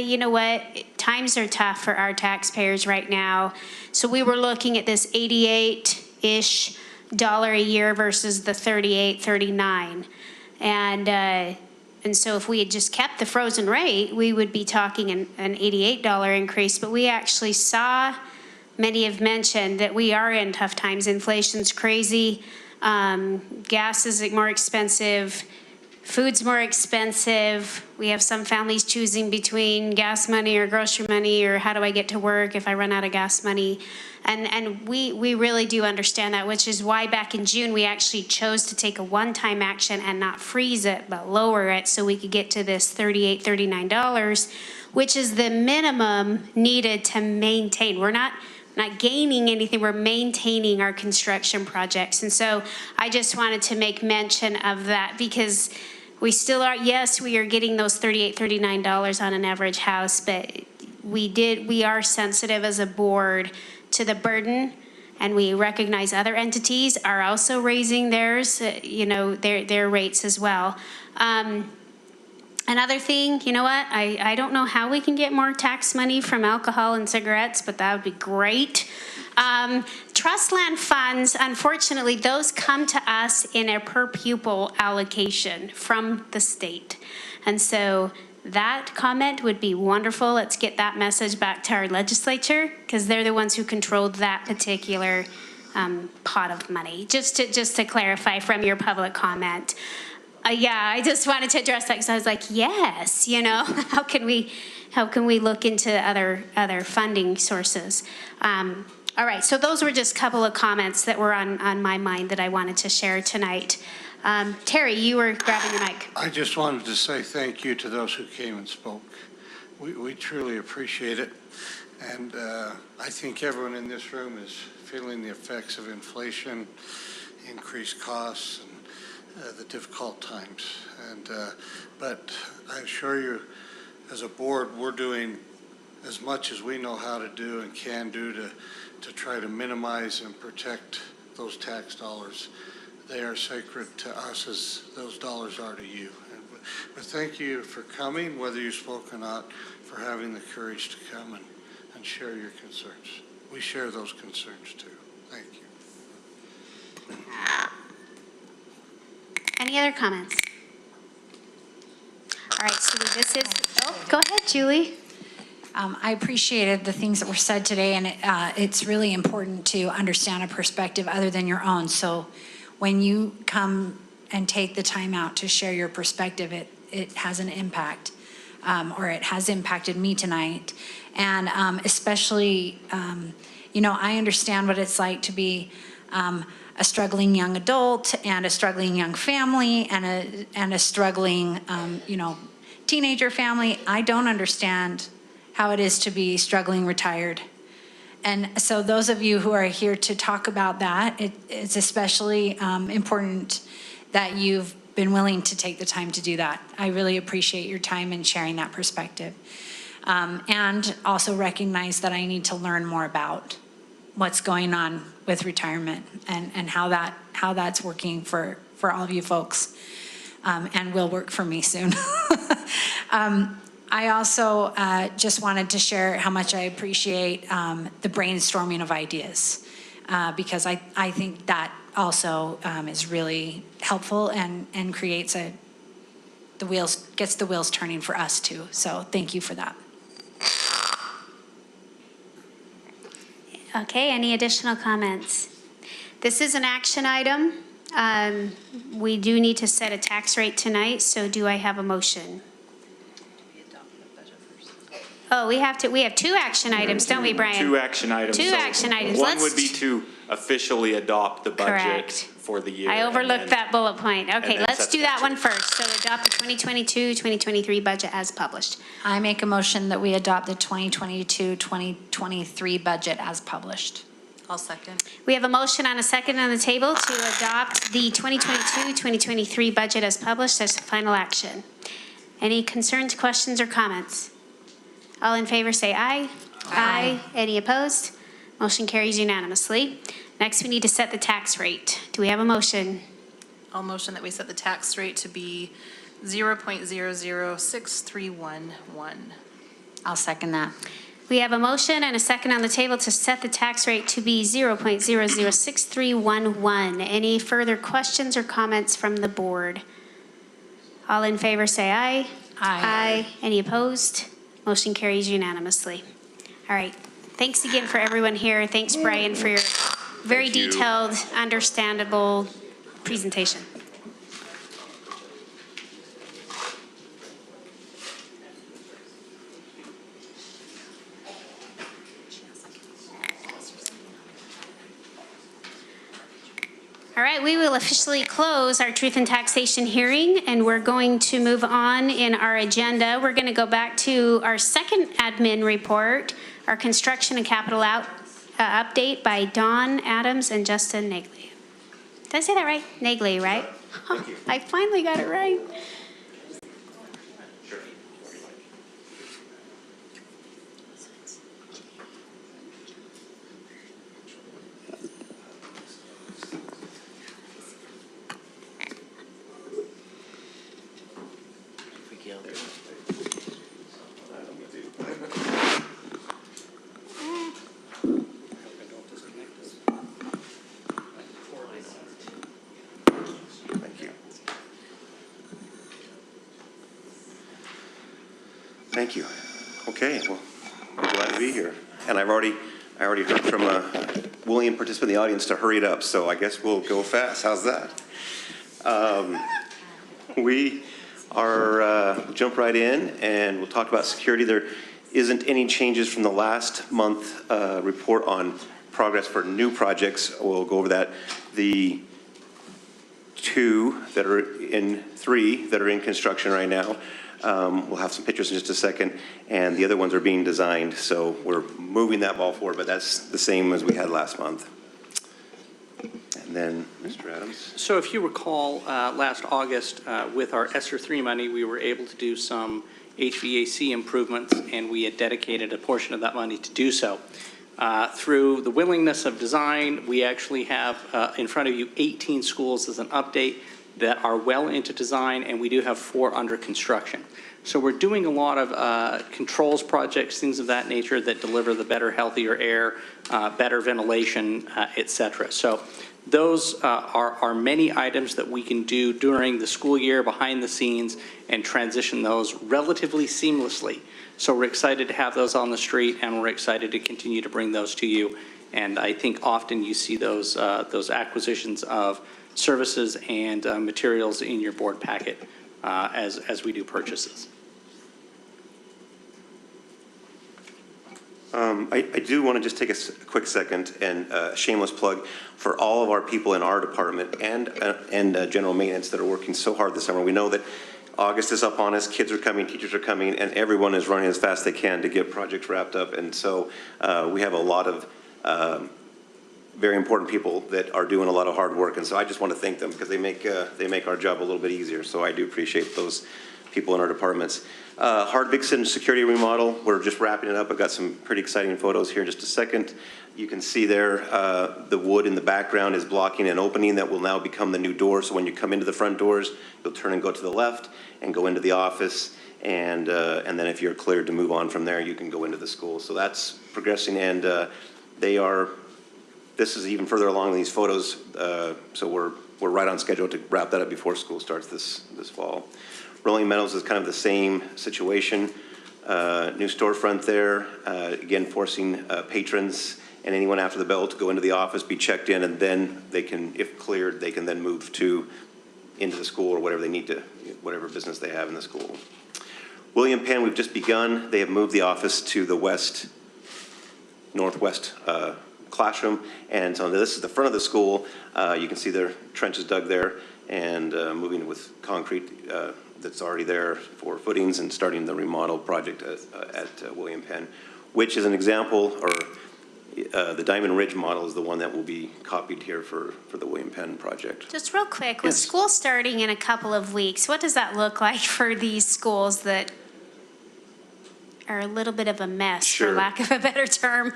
you know what, times are tough for our taxpayers right now. So we were looking at this $88-ish a year versus the $38-39. And so if we had just kept the frozen rate, we would be talking an $88 increase. But we actually saw, many have mentioned, that we are in tough times. Inflation's crazy. Gas is more expensive. Food's more expensive. We have some families choosing between gas money or grocery money, or how do I get to work if I run out of gas money? And we really do understand that, which is why back in June we actually chose to take a one-time action and not freeze it, but lower it so we could get to this $38, $39, which is the minimum needed to maintain. We're not gaining anything, we're maintaining our construction projects. And so I just wanted to make mention of that, because we still are, yes, we are getting those $38, $39 on an average house, but we are sensitive as a board to the burden, and we recognize other entities are also raising theirs, their rates as well. Another thing, you know what? I don't know how we can get more tax money from alcohol and cigarettes, but that would be great. Trust land funds, unfortunately, those come to us in a per pupil allocation from the state. And so that comment would be wonderful. Let's get that message back to our legislature, because they're the ones who controlled that particular pot of money. Just to clarify from your public comment. I just wanted to address that, because I was like, yes, how can we look into other funding sources? All right, so those were just a couple of comments that were on my mind that I wanted to share tonight. Terry, you were grabbing the mic. I just wanted to say thank you to those who came and spoke. We truly appreciate it. And I think everyone in this room is feeling the effects of inflation, increased costs, and the difficult times. But I assure you, as a board, we're doing as much as we know how to do and can do to try to minimize and protect those tax dollars they are sacred to us as those dollars are to you. And but thank you for coming, whether you spoke or not, for having the courage to come and share your concerns. We share those concerns too. Thank you. Any other comments? All right, so this is, go ahead, Julie. I appreciated the things that were said today, and it's really important to understand a perspective other than your own. So when you come and take the time out to share your perspective, it has an impact, or it has impacted me tonight. And especially, I understand what it's like to be a struggling young adult and a struggling young family and a struggling, teenager family. I don't understand how it is to be struggling retired. And so those of you who are here to talk about that, it's especially important that you've been willing to take the time to do that. I really appreciate your time in sharing that perspective. And also recognize that I need to learn more about what's going on with retirement and how that's working for all of you folks, and will work for me soon. I also just wanted to share how much I appreciate the brainstorming of ideas, because I think that also is really helpful and creates gets the wheels turning for us too. So thank you for that. Okay, any additional comments? This is an action item. We do need to set a tax rate tonight, so do I have a motion? Oh, we have two action items, don't we, Brian? Two action items. Two So action items. One would be to officially adopt the budget Correct. for the year. I overlooked that bullet point. Okay, then let's set do the that tax one first. So adopt the 2022-2023 budget as published. I make a motion that we adopt the 2022-2023 budget as published. I'll second. We have a motion on a second on the table to adopt the 2022-2023 budget as published as final action. Any concerns, questions, or comments? All in favor say aye. Aye. Any opposed? Motion carries unanimously. Next, we need to set the tax rate. Do we have a motion? I'll motion that we set the tax rate to be 0.006311. I'll second that. We have a motion and a second on the table to set the tax rate to be 0.006311. Any further questions or comments from the board? All in favor say aye. Aye. Any opposed? Motion carries unanimously. All right. Thanks again for everyone here. Thanks, Brian, for your very detailed, understandable presentation. All right, we will officially close our Truth and Taxation hearing, and we're going to move on in our agenda. We're going to go back to our second admin report, our construction and capital update by Dawn Adams and Justin Nagley. Did I say that right? Nagley, right? Thank you. I finally got it right. Thank you. Okay, well, we're glad to be here. And I already heard from a willing participant in the audience to hurry it up, so I guess we'll go fast. How's that? We are, jump right in, and we'll talk about security. There isn't any changes from the last month report on progress for new projects. We'll go over that. The three that are in construction right now. We'll have some pictures in just a second, and the other ones are being designed, so we're moving that ball forward, but that's the same as we had last month. And then, Mr. Adams. So if you recall, last August, with our ESSER 3 money, we were able to do some HVAC improvements, and we had dedicated a portion of that money to do so. Through the willingness of design, we actually have in front of you 18 schools as an update that are well into design, and we do have 4 under construction. So we're doing a lot of controls projects, things of that nature that deliver the better, healthier air, better ventilation, et cetera. So those are many items that we can do during the school year behind the scenes and transition those relatively seamlessly. So we're excited to have those on the street, and we're excited to continue to bring those to you. And I think often you see those acquisitions of services and materials in your board packet as we do purchases. I do want to just take a quick second and a shameless plug for all of our people in our department and general maintenance that are working so hard this summer. We know that August is up on us, kids are coming, teachers are coming, and everyone is running as fast as they can to get projects wrapped up. And so we have a lot of very important people that are doing a lot of hard work. And so I just want to thank them because they make our job a little bit easier. So I do appreciate those people in our departments. Hardvixen security remodel, we're just wrapping it up. I've got some pretty exciting photos here in just a second. You can see there the wood in the background is blocking an opening that will now become the new door. So when you come into the front doors, you'll turn and go to the left and go into the office. And then if you're cleared to move on from there, you can go into the school. So that's progressing, and this is even further along in these photos. So we're right on schedule to wrap that up before school starts this fall. Rolling Meadows is kind of the same situation. New storefront there, again, forcing patrons and anyone after the bell to go into the office, be checked in, and then they can, if cleared, they can then move into the school or whatever they need to, whatever business they have in the school. William Penn, we've just begun. They have moved the office to the northwest classroom, and so this is the front of the school. You can see their trenches dug there, and moving with concrete that's already there for footings, and starting the remodel project at William Penn, which is an example, or the Diamond Ridge model is the one that will be copied here for the William Penn project. Just real quick, with school starting in a couple of weeks, what does that look like for these schools that are a little bit of a mess, Sure. for lack of a better term?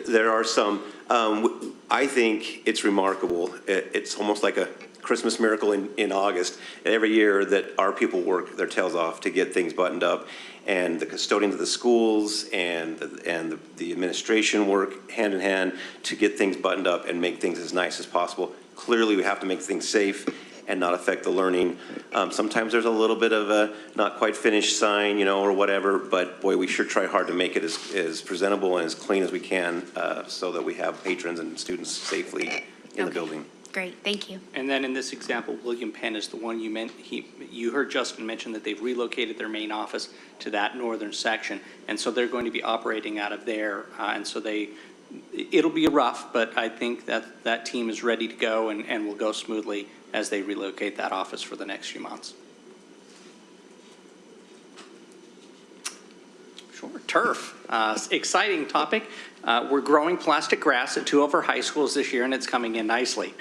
There are some. I think it's remarkable. It's almost like a Christmas miracle in August. Every year that our people work their tails off to get things buttoned up, and the custodians of the schools and the administration work hand in hand to get things buttoned up and make things as nice as possible. Clearly, we have to make things safe and not affect the learning. Sometimes there's a little bit of a not quite finished sign, or whatever, but boy, we sure try hard to make it as presentable and as clean as we can so that we have patrons and students safely in the building. Great, thank you. And then in this example, William Penn is the one you meant. You heard Justin mention that they've relocated their main office to that northern section, and so they're going to be operating out of there. And so it'll be rough, but I think that team is ready to go and will go smoothly as they relocate that office for the next few months. Sure, turf, exciting topic. We're growing plastic grass at 2 of our high schools this year, and it's coming in nicely.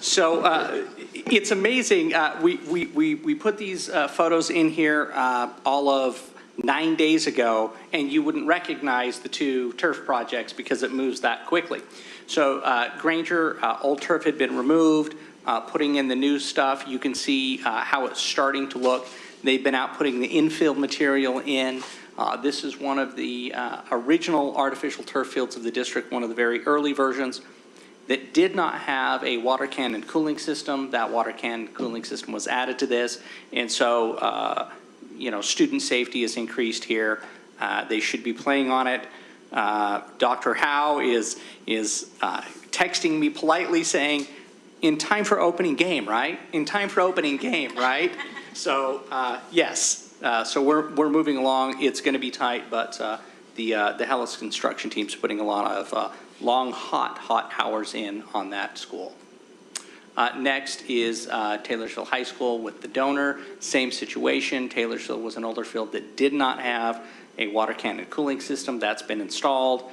So it's amazing. We put these photos in here all of 9 days ago, and you wouldn't recognize the 2 turf projects because it moves that quickly. So Granger, old turf had been removed, putting in the new stuff. You can see how it's starting to look. They've been out putting the infill material in. This is one of the original artificial turf fields of the district, one of the very early versions that did not have a water cannon cooling system. That water cannon cooling system was added to this. And so, student safety is increased here. They should be playing on it. Dr. Howe is texting me politely saying, in time for opening game, right? In time for opening game, right? So, yes. So we're moving along. It's going to be tight, but the Hellas construction team's putting a lot of long, hot hours in on that school. Next is Taylorsville High School with the donor. Same situation. Taylorsville was an older field that did not have a water cannon cooling system. That's been installed.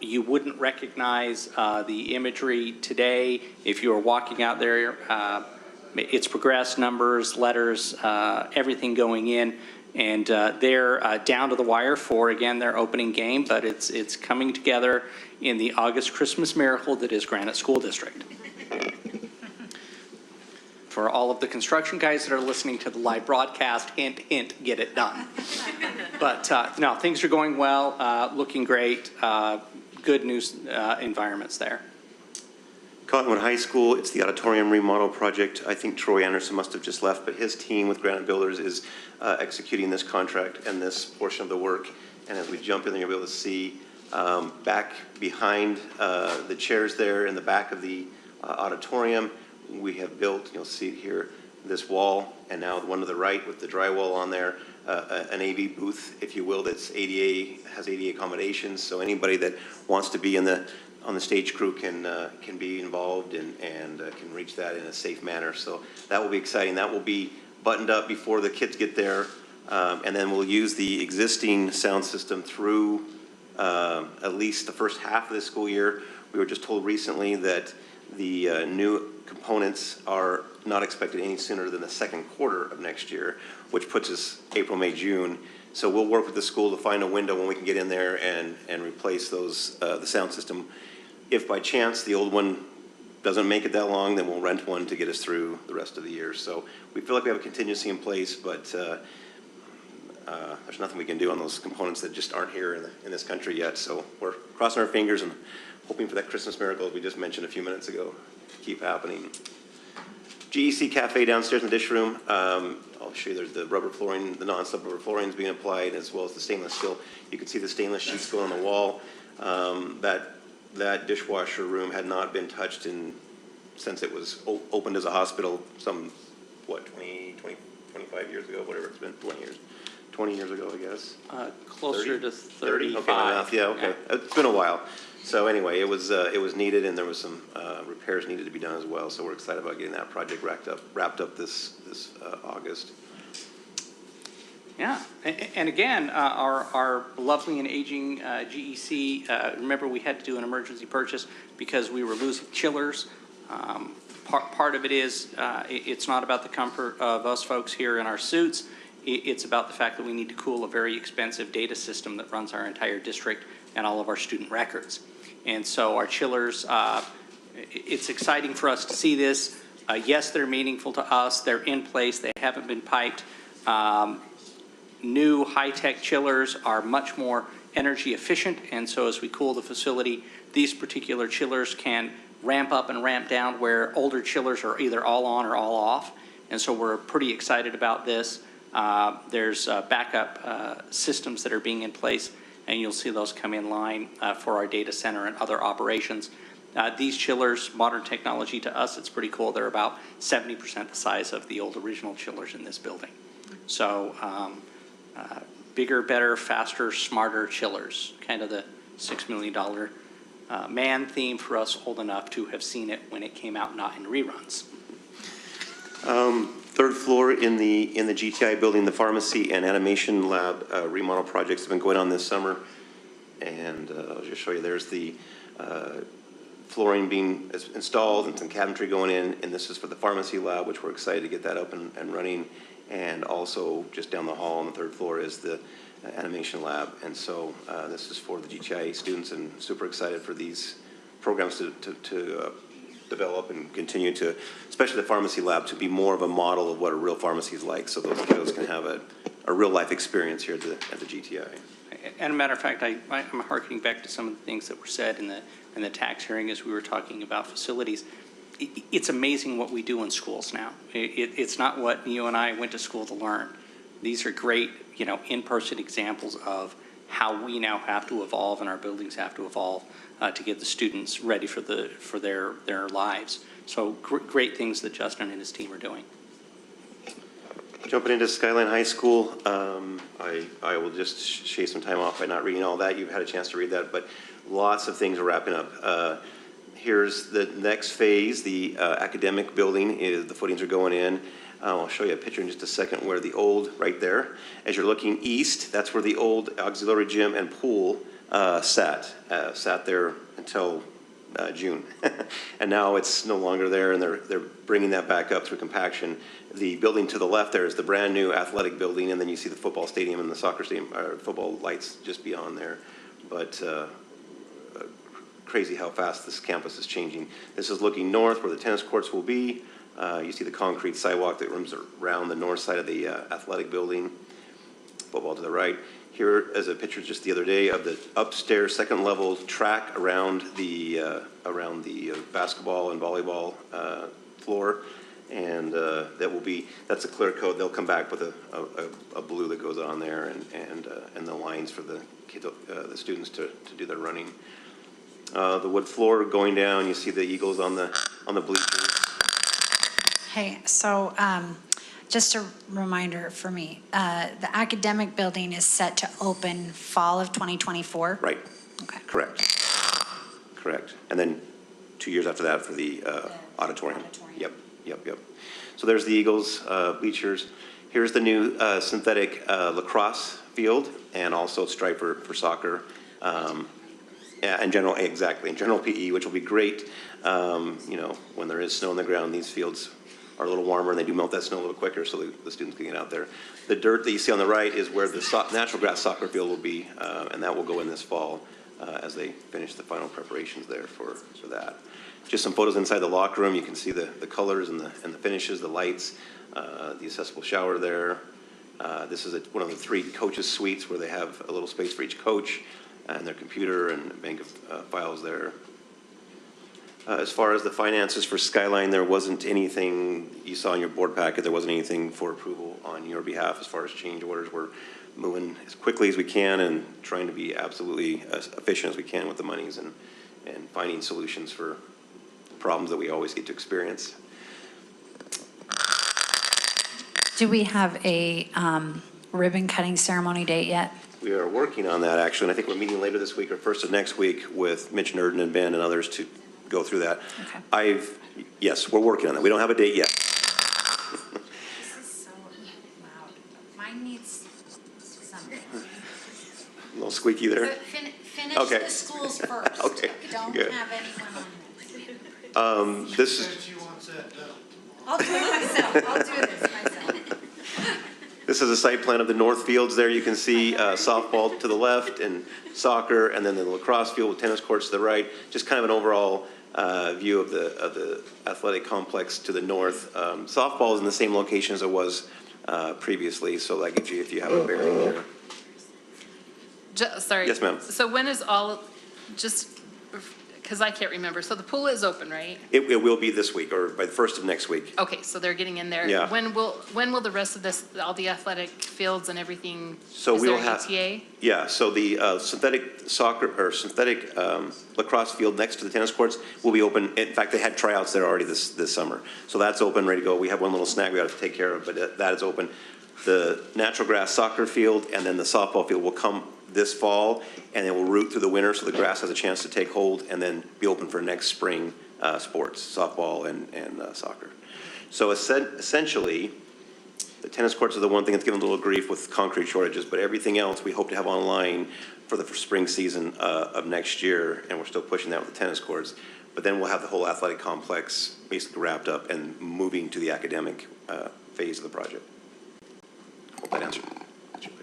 You wouldn't recognize the imagery today if you were walking out there. It's progressed, numbers, letters, everything going in. And they're down to the wire for, again, their opening game, but it's coming together in the August Christmas miracle that is Granite School District. For all of the construction guys that are listening to the live broadcast, hint, hint, get it done. But no, things are going well, looking great, good news environments there. Cottonwood High School, it's the auditorium remodel project. I think Troy Anderson must have just left, but his team with Granite Builders is executing this contract and this portion of the work. And as we jump in there, you'll be able to see back behind the chairs there in the back of the auditorium, we have built, you'll see it here, this wall, and now the one to the right with the drywall on there, an AV booth, if you will, that's ADA, has ADA accommodations. So anybody that wants to be on the stage crew can be involved and can reach that in a safe manner. So that will be exciting. That will be buttoned up before the kids get there. And then we'll use the existing sound system through at least the first half of the school year. We were just told recently that the new components are not expected any sooner than the second quarter of next year, which puts us April, May, June. So we'll work with the school to find a window when we can get in there and replace those the sound system. If by chance the old one doesn't make it that long, then we'll rent one to get us through the rest of the year. So we feel like we have a contingency in place, but there's nothing we can do on those components that just aren't here in this country yet. So we're crossing our fingers and hoping for that Christmas miracle we just mentioned a few minutes ago to keep happening. GEC Cafe downstairs in the dish room. I'll show you there's the rubber flooring, the non-slip rubber flooring is being applied, as well as the stainless steel. You can see the stainless sheets going on the wall. That dishwasher room had not been touched since it was opened as a hospital some, 25 years ago, whatever it's been, 20 years ago, I guess. Closer 30? to 35. Okay, my math, yeah, okay. Yeah. It's been a while. So anyway, it was needed, and there was some repairs needed to be done as well. So we're excited about getting that project wrapped up this August. Yeah, and again, our lovely and aging GEC, remember we had to do an emergency purchase because we were losing chillers. Part of it is, it's not about the comfort of us folks here in our suits. It's about the fact that we need to cool a very expensive data system that runs our entire district and all of our student records. And so our chillers, it's exciting for us to see this. Yes, they're meaningful to us. They're in place. They haven't been piped. New high-tech chillers are much more energy efficient, and so as we cool the facility, these particular chillers can ramp up and ramp down where older chillers are either all on or all off. And so we're pretty excited about this. There's backup systems that are being in place, and you'll see those come in line for our data center and other operations. These chillers, modern technology to us, it's pretty cool. They're about 70% the size of the old original chillers in this building. So bigger, better, faster, smarter chillers, kind of the $6 million man theme for us old enough to have seen it when it came out, not in reruns. Third floor in the GTI building, the pharmacy and animation lab remodel projects have been going on this summer. And I'll just show you, there's the flooring being installed and some cabinetry going in, and this is for the pharmacy lab, which we're excited to get that up and running. And also just down the hall on the third floor is the animation lab. And so this is for the GTI students, and super excited for these programs to develop and continue to, especially the pharmacy lab, to be more of a model of what a real pharmacy is like, so those kiddos can have a real life experience here at the GTI. And a matter of fact, I'm harkening back to some of the things that were said in the tax hearing as we were talking about facilities. It's amazing what we do in schools now. It's not what you and I went to school to learn. These are great, in-person examples of how we now have to evolve and our buildings have to evolve to get the students ready for their lives. So great things that Justin and his team are doing. Jumping into Skyline High School, I will just shave some time off by not reading all that. You've had a chance to read that, but lots of things are wrapping up. Here's the next phase. The academic building the footings are going in. I'll show you a picture in just a second where the old, right there, as you're looking east, that's where the old auxiliary gym and pool sat there until June. And now it's no longer there, and they're bringing that back up through compaction. The building to the left there is the brand-new athletic building, and then you see the football stadium and the soccer stadium, or football lights just beyond there. But crazy how fast this campus is changing. This is looking north where the tennis courts will be. You see the concrete sidewalk that runs around the north side of the athletic building. Football to the right. Here is a picture just the other day of the upstairs second level track around the basketball and volleyball floor. And that's a clear coat. They'll come back with a blue that goes on there and the lines for the kids, the students to do their running. The wood floor going down, you see the Eagles on the bleachers. Hey, so just a reminder for me, the academic building is set to open fall of 2024? Right. Okay. Correct. And then 2 years after that for the auditorium. Yep. So there's the Eagles bleachers. Here's the new synthetic lacrosse field, and also stripe for soccer. In general PE, which will be great. When there is snow on the ground, these fields are a little warmer, and they do melt that snow a little quicker, so the students can get out there. The dirt that you see on the right is where the natural grass soccer field will be, and that will go in this fall as they finish the final preparations there for that. Just some photos inside the locker room. You can see the colors and the finishes, the lights, the accessible shower there. This is one of the 3 coaches' suites where they have a little space for each coach and their computer and a bank of files there. As far as the finances for Skyline, there wasn't anything you saw in your board packet. There wasn't anything for approval on your behalf as far as change orders. We're moving as quickly as we can and trying to be absolutely as efficient as we can with the monies and finding solutions for problems that we always get to experience. Do we have a ribbon cutting ceremony date yet? We are working on that, actually, and I think we're meeting later this week or first of next week with Mitch Nurden and Ben and others to go through that. Okay. Yes, we're working on that. We don't have a date yet. This is so loud. Mine needs something. A little squeaky there. Finish Okay. the schools first. Okay, Don't good. have anyone on this. This is. She wants that done. I'll do it myself. I'll do this myself. This is a site plan of the north fields there. You can see softball to the left and soccer, and then the lacrosse field with tennis courts to the right. Just kind of an overall view of the athletic complex to the north. Softball is in the same location as it was previously, so that gives you, if you have a bearing there. Sorry. Yes, ma'am. So when is just because I can't remember. So the pool is open, right? It will be this week or by the first of next week. Okay, so they're getting in there. Yeah. When will the rest of this, all the athletic fields and everything, So is we there will an have. ETA? Yeah, so the synthetic soccer or synthetic lacrosse field next to the tennis courts will be open. In fact, they had tryouts there already this summer. So that's open, ready to go. We have one little snag we have to take care of, but that is open. The natural grass soccer field and then the softball field will come this fall, and it will root through the winter so the grass has a chance to take hold and then be open for next spring sports, softball and soccer. So essentially, the tennis courts are the one thing that's given a little grief with concrete shortages, but everything else we hope to have online for the spring season of next year, and we're still pushing that with the tennis courts. But then we'll have the whole athletic complex basically wrapped up and moving to the academic phase of the project. Hope that answered.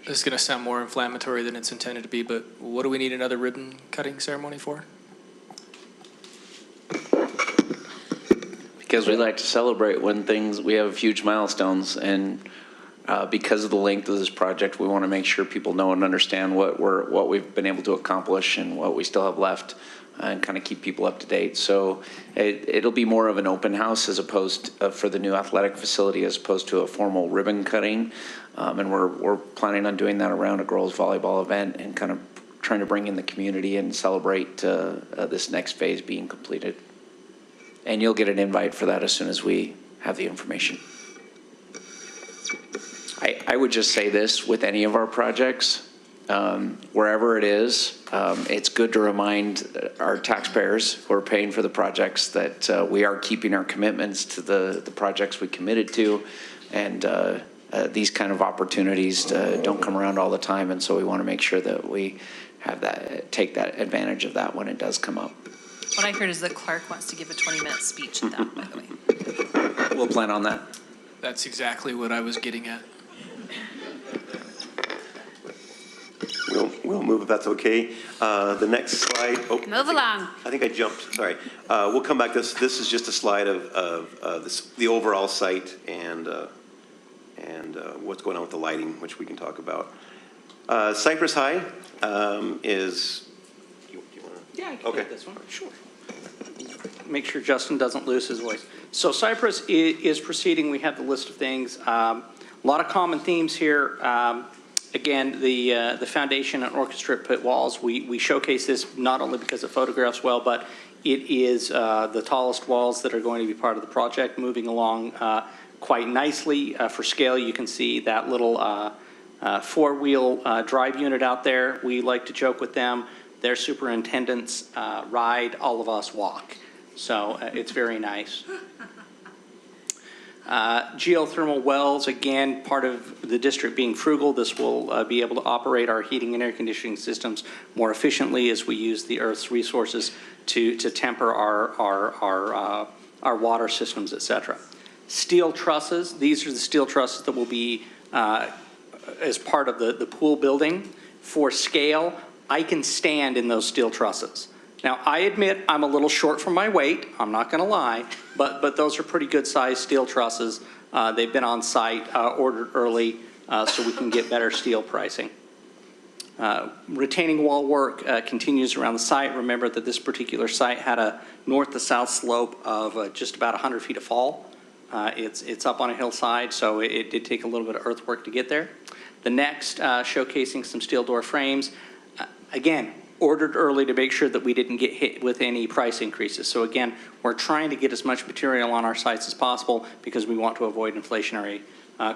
This is going to sound more inflammatory than it's intended to be, but what do we need another ribbon cutting ceremony for? Because we like to celebrate when we have huge milestones, and because of the length of this project, we want to make sure people know and understand what we've been able to accomplish and what we still have left, and kind of keep people up to date. So it'll be more of an open house as opposed for the new athletic facility, as opposed to a formal ribbon cutting. And we're planning on doing that around a girls volleyball event and kind of trying to bring in the community and celebrate this next phase being completed. And you'll get an invite for that as soon as we have the information. I would just say this with any of our projects, wherever it is, it's good to remind our taxpayers who are paying for the projects that we are keeping our commitments to the projects we committed to, and these kind of opportunities don't come around all the time, and so we want to make sure that we have take that advantage of that when it does come up. What I heard is that Clark wants to give a 20-minute speech at that, by the way. We'll plan on that. That's exactly what I was getting at. We'll move if that's okay. The next slide. Oh, Move along. I think I jumped, sorry. We'll come back. This is just a slide of the overall site and what's going on with the lighting, which we can talk about. Cypress High is, do you want to? Yeah, I can Okay. take this one. Sure. Make sure Justin doesn't lose his voice. So Cypress is proceeding. We have the list of things. A lot of common themes here. Again, the foundation and orchestra pit walls, we showcase this not only because it photographs well, but it is the tallest walls that are going to be part of the project, moving along quite nicely. For scale, you can see that little four-wheel drive unit out there. We like to joke with them. Their superintendents ride, all of us walk. So it's very nice. Geothermal wells, again, part of the district being frugal. This will be able to operate our heating and air conditioning systems more efficiently as we use the Earth's resources to temper our water systems, et cetera. Steel trusses, these are the steel trusses that will be as part of the pool building. For scale, I can stand in those steel trusses. Now, I admit I'm a little short for my weight, I'm not gonna lie, but those are pretty good sized steel trusses. They've been on site, ordered early, so we can get better steel pricing. Retaining wall work continues around the site. Remember that this particular site had a north to south slope of just about 100 feet of fall. It's up on a hillside, so it did take a little bit of earthwork to get there. The next, showcasing some steel door frames. Again, ordered early to make sure that we didn't get hit with any price increases. So again, we're trying to get as much material on our sites as possible because we want to avoid inflationary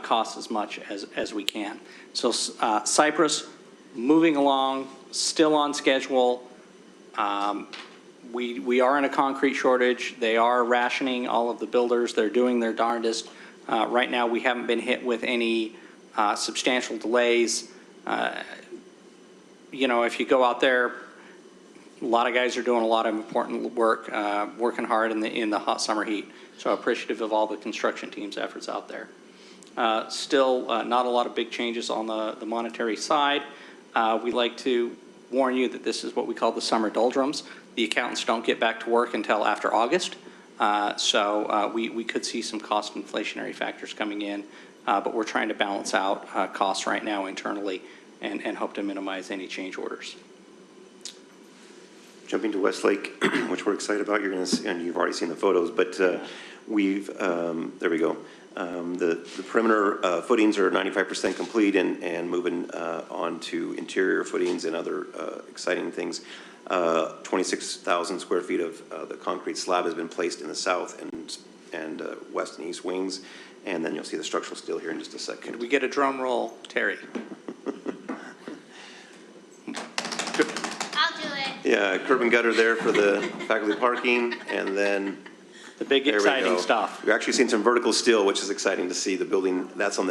costs as much as we can. So Cypress, moving along, still on schedule. We are in a concrete shortage. They are rationing all of the builders. They're doing their darndest. Right now, we haven't been hit with any substantial delays. You know, if you go out there, a lot of guys are doing a lot of important work, working hard in the hot summer heat. So appreciative of all the construction team's efforts out there. Still, not a lot of big changes on the monetary side. We like to warn you that this is what we call the summer doldrums. The accountants don't get back to work until after August. So we could see some cost inflationary factors coming in, but we're trying to balance out costs right now internally and hope to minimize any change orders. Jumping to Westlake, which we're excited about. You're going to see, and you've already seen the photos, but we've, there we go. The perimeter footings are 95% complete and moving on to interior footings and other exciting things. 26,000 square feet of the concrete slab has been placed in the south and west and east wings. And then you'll see the structural steel here in just a second. Could we get a drum roll, Terry? I'll do it. Yeah, curb and gutter there for the faculty parking, and then the big exciting stuff. You're actually seeing some vertical steel, which is exciting to see. The building that's on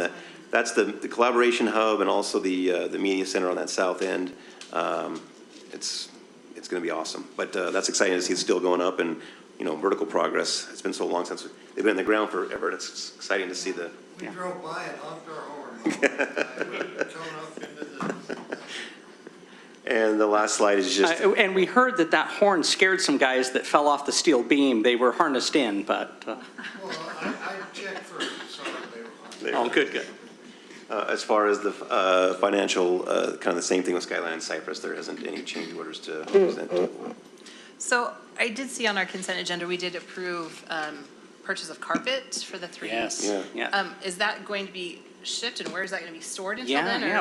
that's the collaboration hub and also the media center on that south end. It's going to be awesome, but that's exciting to see the steel going up and vertical progress. It's been so long since they've been in the ground forever. It's exciting to see the. We drove by and honked our horn. And the last slide is just. And we heard that horn scared some guys that fell off the steel beam. They were harnessed in, but. Well, I checked first, so they were Oh, good. As far as the financial, kind of the same thing with Skyline and Cypress. There isn't any change orders to present. So I did see on our consent agenda, we did approve purchase of carpet for the three. Yes. Yeah. Is that going to be shipped and where is that going to be stored until Yeah, then? yeah.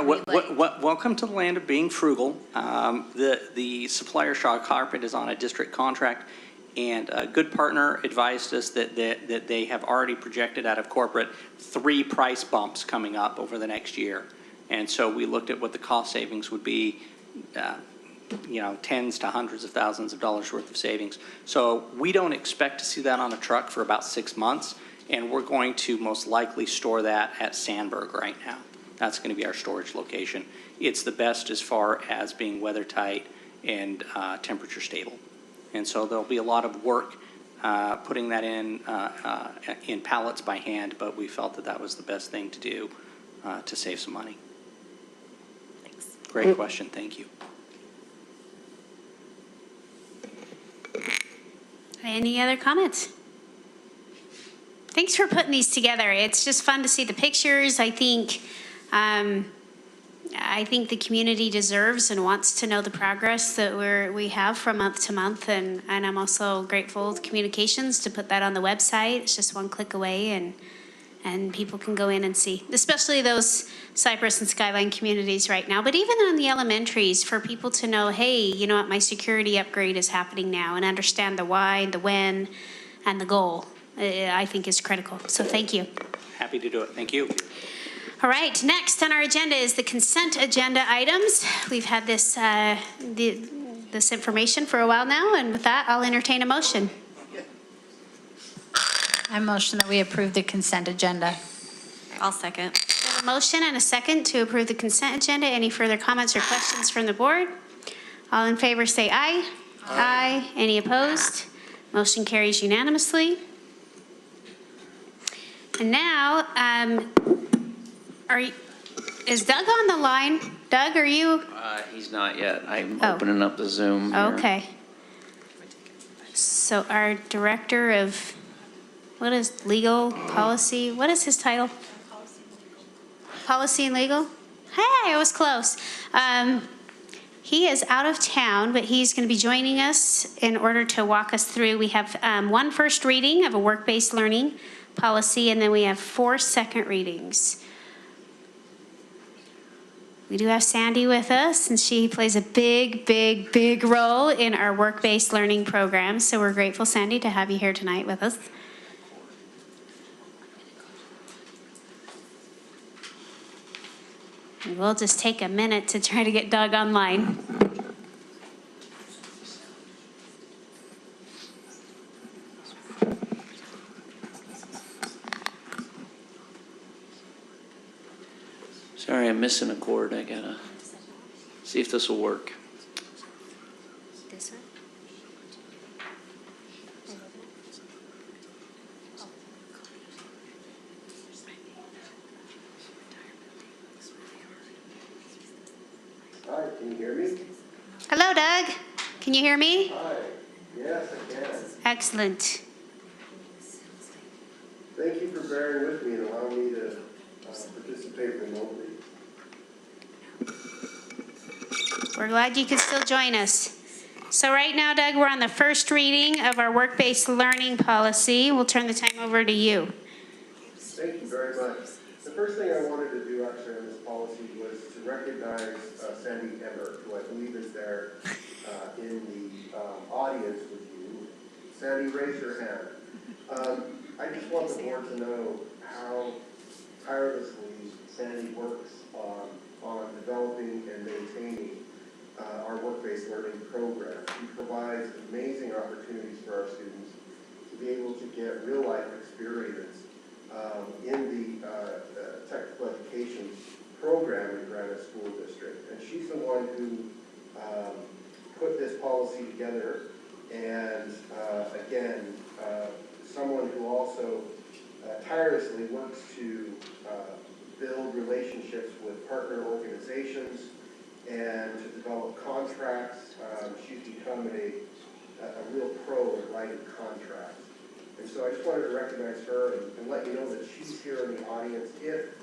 Welcome to the land of being frugal. The supplier Shaw Carpet is on a district contract, and a good partner advised us that they have already projected out of corporate 3 price bumps coming up over the next year. And so we looked at what the cost savings would be, tens to hundreds of thousands of dollars worth of savings. So we don't expect to see that on a truck for about 6 months. And we're going to most likely store that at Sandburg right now. That's going to be our storage location. It's the best as far as being weather tight and temperature stable. And so there'll be a lot of work putting that in pallets by hand, but we felt that that was the best thing to do to save some money. Thanks. Great question, thank you. Any other comments? Thanks for putting these together. It's just fun to see the pictures. I think the community deserves and wants to know the progress that we have from month to month, and I'm also grateful to Communications to put that on the website. It's just one click away, and people can go in and see, especially those Cypress and Skyline communities right now. But even on the elementaries, for people to know, hey, you know what, my security upgrade is happening now, and understand the why, the when, and the goal, I think is critical. So thank you. Happy to do it, thank you. All right, next on our agenda is the consent agenda items. We've had this this information for a while now, and with that, I'll entertain a motion. I motion that we approve the consent agenda. I'll second. We have a motion and a second to approve the consent agenda. Any further comments or questions from the board? All in favor say aye. Aye. Any opposed? Motion carries unanimously. And now, is Doug on the line? Doug, are you? He's not yet. I'm Oh. opening up the Zoom here. Okay. So our director of, what is legal policy? What is his title? Policy and legal? Hey, I was close. He is out of town, but he's going to be joining us in order to walk us through. We have one first reading of a work-based learning policy, and then we have 4 second readings. We do have Sandy with us, and she plays a big role in our work-based learning program. So we're grateful, Sandy, to have you here tonight with us. And we'll just take a minute to try to get Doug online. Sorry, I'm missing a cord. I gotta see if this will work. This one? Hi, can you hear me? Hello, Doug. Can you hear me? Hi, yes, I can. Excellent. Thank you for bearing with me and allowing me to participate remotely. We're glad you could still join us. So right now, Doug, we're on the first reading of our work-based learning policy. We'll turn the time over to you. Thank you very much. The first thing I wanted to do actually on this policy was to recognize Sandy Emmer, who I believe is there in the audience with you. Sandy, raise your hand. I just want the board to know how tirelessly Sandy works on developing and maintaining our work-based learning program. She provides amazing opportunities for our students to be able to get real-life experience in the technical education program in Granite School District. And she's the one who put this policy together, and again, someone who also tirelessly works to build relationships with partner organizations and to develop contracts. She's become a real pro at writing contracts. And so I just wanted to recognize her and let you know that she's here in the audience if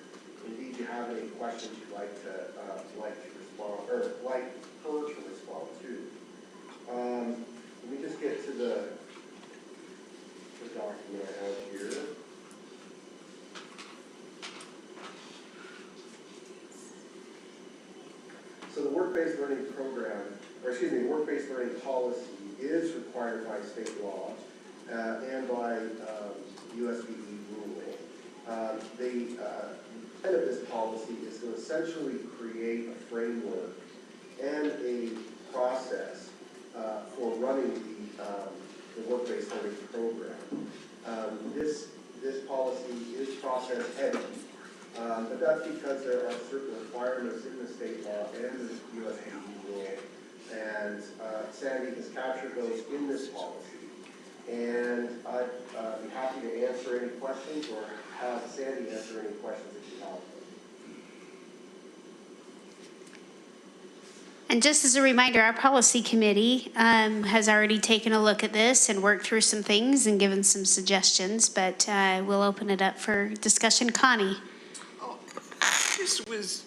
indeed you have any questions you'd like to respond, or like her to respond to. Let me just get to the document I have here. So the work-based learning program, or excuse me, the work-based learning policy is required by state law and by USBE rule. The point of this policy is to essentially create a framework and a process for running the work-based learning program. This policy is process heavy. But that's because there are certain requirements in the state law and the USBE rule And Sandy has captured those in this policy. And I'd be happy to answer any questions or have Sandy answer any questions that you have. And just as a reminder, our policy committee has already taken a look at this and worked through some things and given some suggestions, but we'll open it up for discussion. Connie? Oh, this was,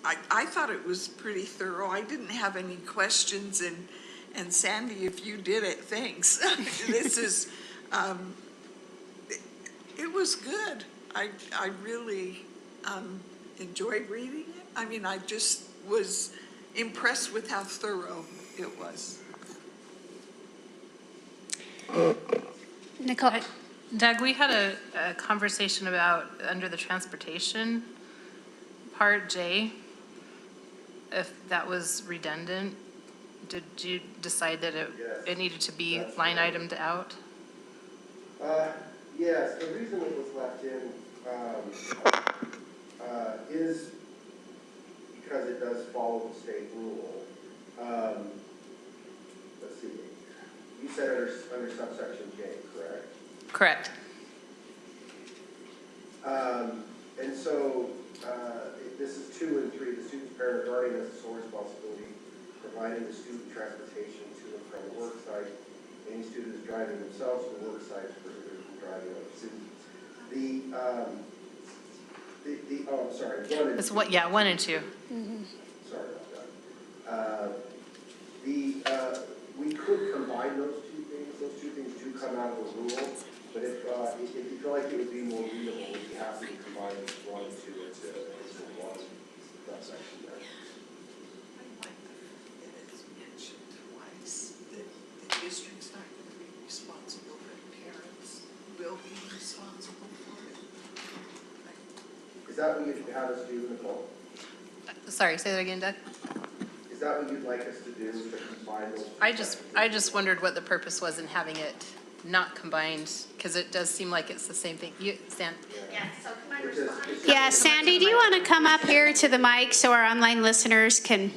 I thought it was pretty thorough. I didn't have any questions, and Sandy, if you did it, thanks. This is, it was good. I really enjoyed reading it. I mean, I just was impressed with how thorough it was. Nicole? Doug, we had a conversation about, under the transportation, part J, if that was redundant. Did you decide that it needed to be line itemed out? Yes, the reason it was left in is because it does follow the state rule. Let's see, you said under subsection J, correct? Correct. And so this is 2 and 3. The student's parent or guardian has the sole responsibility providing the student transportation to and from the work site. Any student is driving themselves to the work site is prohibited from driving other students. Oh, I'm sorry, 1 and 2. It's what, yeah, 1 and 2. Sorry about that. We could combine those two things. Those two things do come out of the rule, but if you feel like it would be more readable, we'd be happy to combine 1 and 2 into one section there. It is mentioned twice that the district's not going to be responsible, but parents will be responsible for it. Is that what you'd have us do, Nicole? Sorry, say that again, Doug? Is that what you'd like us to do, to combine those? I just wondered what the purpose was in having it not combined, because it does seem like it's the same thing. You, Stan? Yeah, Sandy, do you want to come up here to the mic so our online listeners can?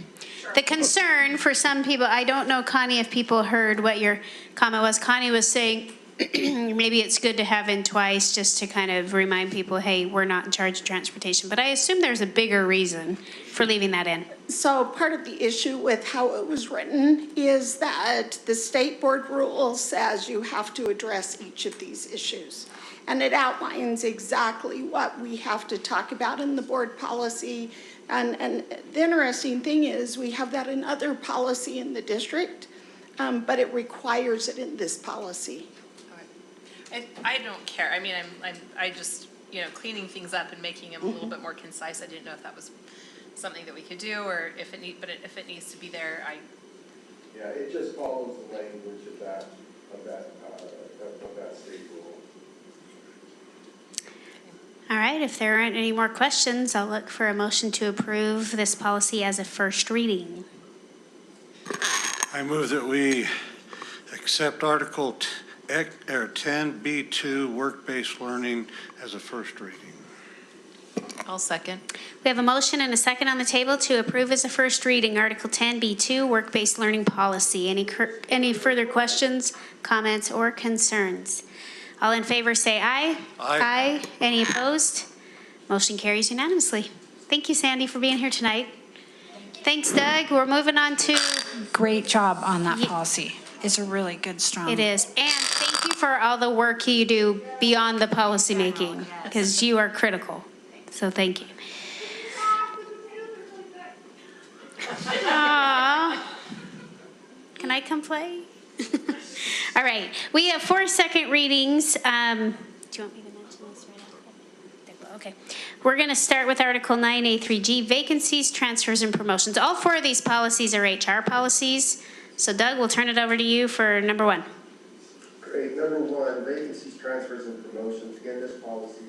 The concern for some people, I don't know, Connie, if people heard what your comment was. Connie was saying maybe it's good to have in twice just to kind of remind people, hey, we're not in charge of transportation. But I assume there's a bigger reason for leaving that in. So part of the issue with how it was written is that the state board rule says you have to address each of these issues. And it outlines exactly what we have to talk about in the board policy. And the interesting thing is we have that in other policy in the district, but it requires it in this policy. I don't care. I mean, I just, cleaning things up and making them a little bit more concise. I didn't know if that was something that we could do, or if it needs to be there, Yeah, it just follows the language of that state rule. All right, if there aren't any more questions, I'll look for a motion to approve this policy as a first reading. I move that we accept Article 10B2, work-based learning, as a first reading. I'll second. We have a motion and a second on the table to approve as a first reading Article 10B2, work-based learning policy. Any further questions, comments, or concerns? All in favor say aye. Aye. Any opposed? Motion carries unanimously. Thank you, Sandy, for being here tonight. Thanks, Doug. We're moving on to... Great job on that policy. It's a really good, strong. It is. And thank you for all the work you do beyond the policy making, because you are critical. So thank you. Aww. Can I come play? All right. We have 4 second readings. Do you want me to mention this right after? Okay. We're going to start with Article 9A3G, vacancies, transfers, and promotions. All 4 of these policies are HR policies. So Doug, we'll turn it over to you for number 1. Great. Number 1, vacancies, transfers, and promotions. Again, this policy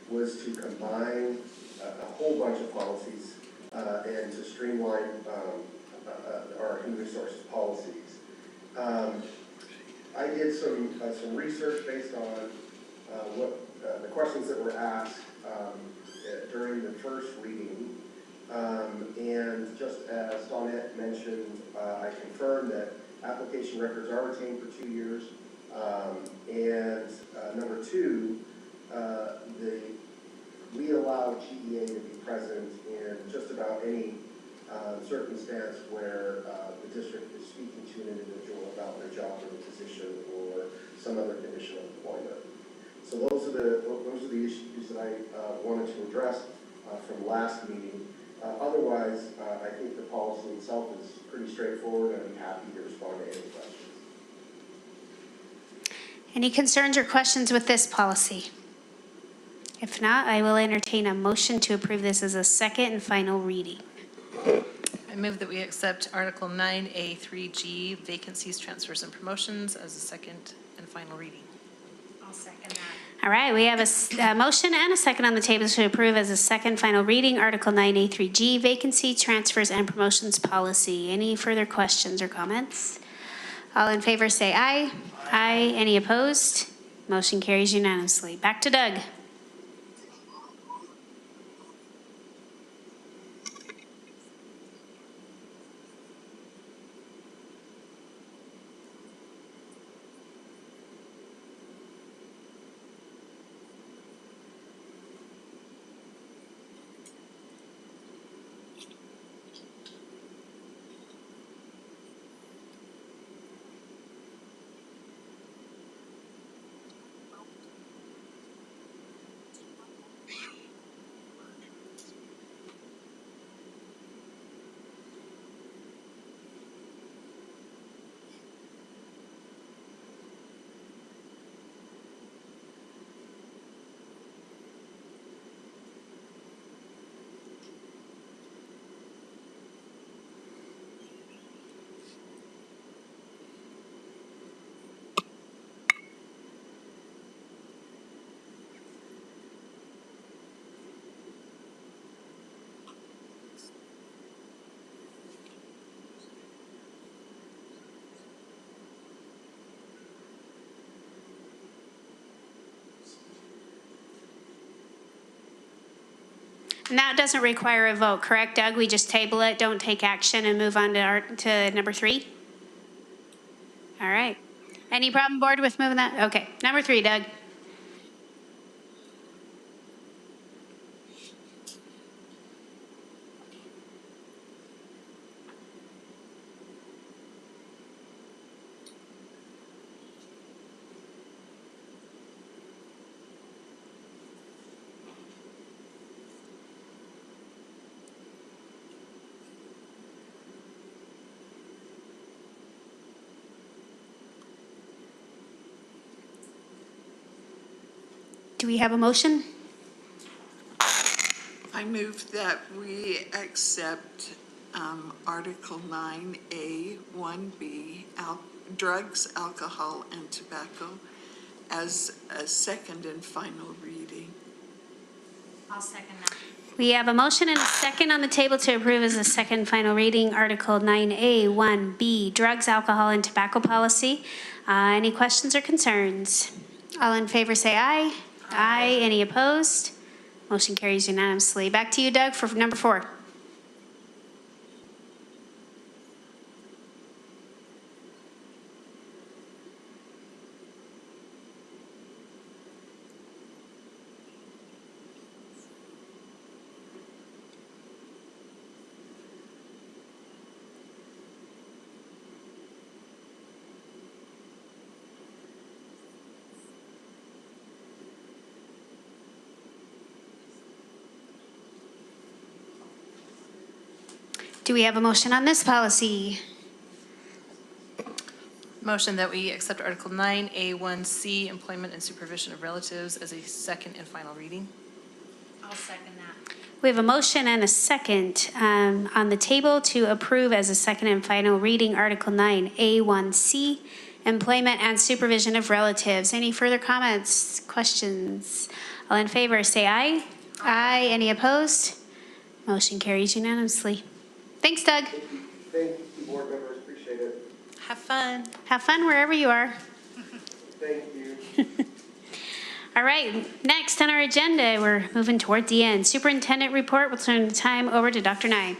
was to combine a whole bunch of policies and to streamline our human resources policies. I did some research based on what the questions that were asked during the first reading, And just as Donette mentioned, I confirmed that application records are retained for 2 years. And number two, we allow GEA to be present in just about any circumstance where the district is speaking to an individual about their job or position or some other condition of employment. So those are the issues that I wanted to address from last meeting. Otherwise, I think the policy itself is pretty straightforward, and I'm happy to respond to any questions. Any concerns or questions with this policy? If not, I will entertain a motion to approve this as a second and final reading. I move that we accept Article 9A3G, vacancies, transfers, and promotions as a second and final reading. I'll second that. All right, we have a motion and a second on the table to approve as a second final reading, Article 9A3G, vacancy, transfers, and promotions policy. Any further questions or comments? All in favor say aye. Aye. Any opposed? Motion carries unanimously. Back to Doug. And that doesn't require a vote, correct, Doug? We just table it, don't take action, and move on to number 3? All right. Any problem, board, with moving that? Okay, number 3, Doug. Do we have a motion? I move that we accept Article 9A, 1B, drugs, alcohol, and tobacco as a second and final reading. I'll second that. We have a motion and a second on the table to approve as a second final reading, Article 9A, 1B, drugs, alcohol, and tobacco policy. Any questions or concerns? All in favor say aye. Aye. Any opposed? Motion carries unanimously. Back to you, Doug, for number 4. Do we have a motion on this policy? Motion that we accept Article 9A1C, employment and supervision of relatives as a second and final reading. I'll second that. We have a motion and a second on the table to approve as a second and final reading, Article 9A1C, employment and supervision of relatives. Any further comments, questions? All in favor say aye. Aye. Any opposed? Motion carries unanimously. Thanks, Doug. Thank you, board members. Appreciate it. Have fun. Have fun wherever you are. Thank you. All right, next on our agenda, we're moving toward the end. Superintendent report. We'll turn the time over to Dr. Nye.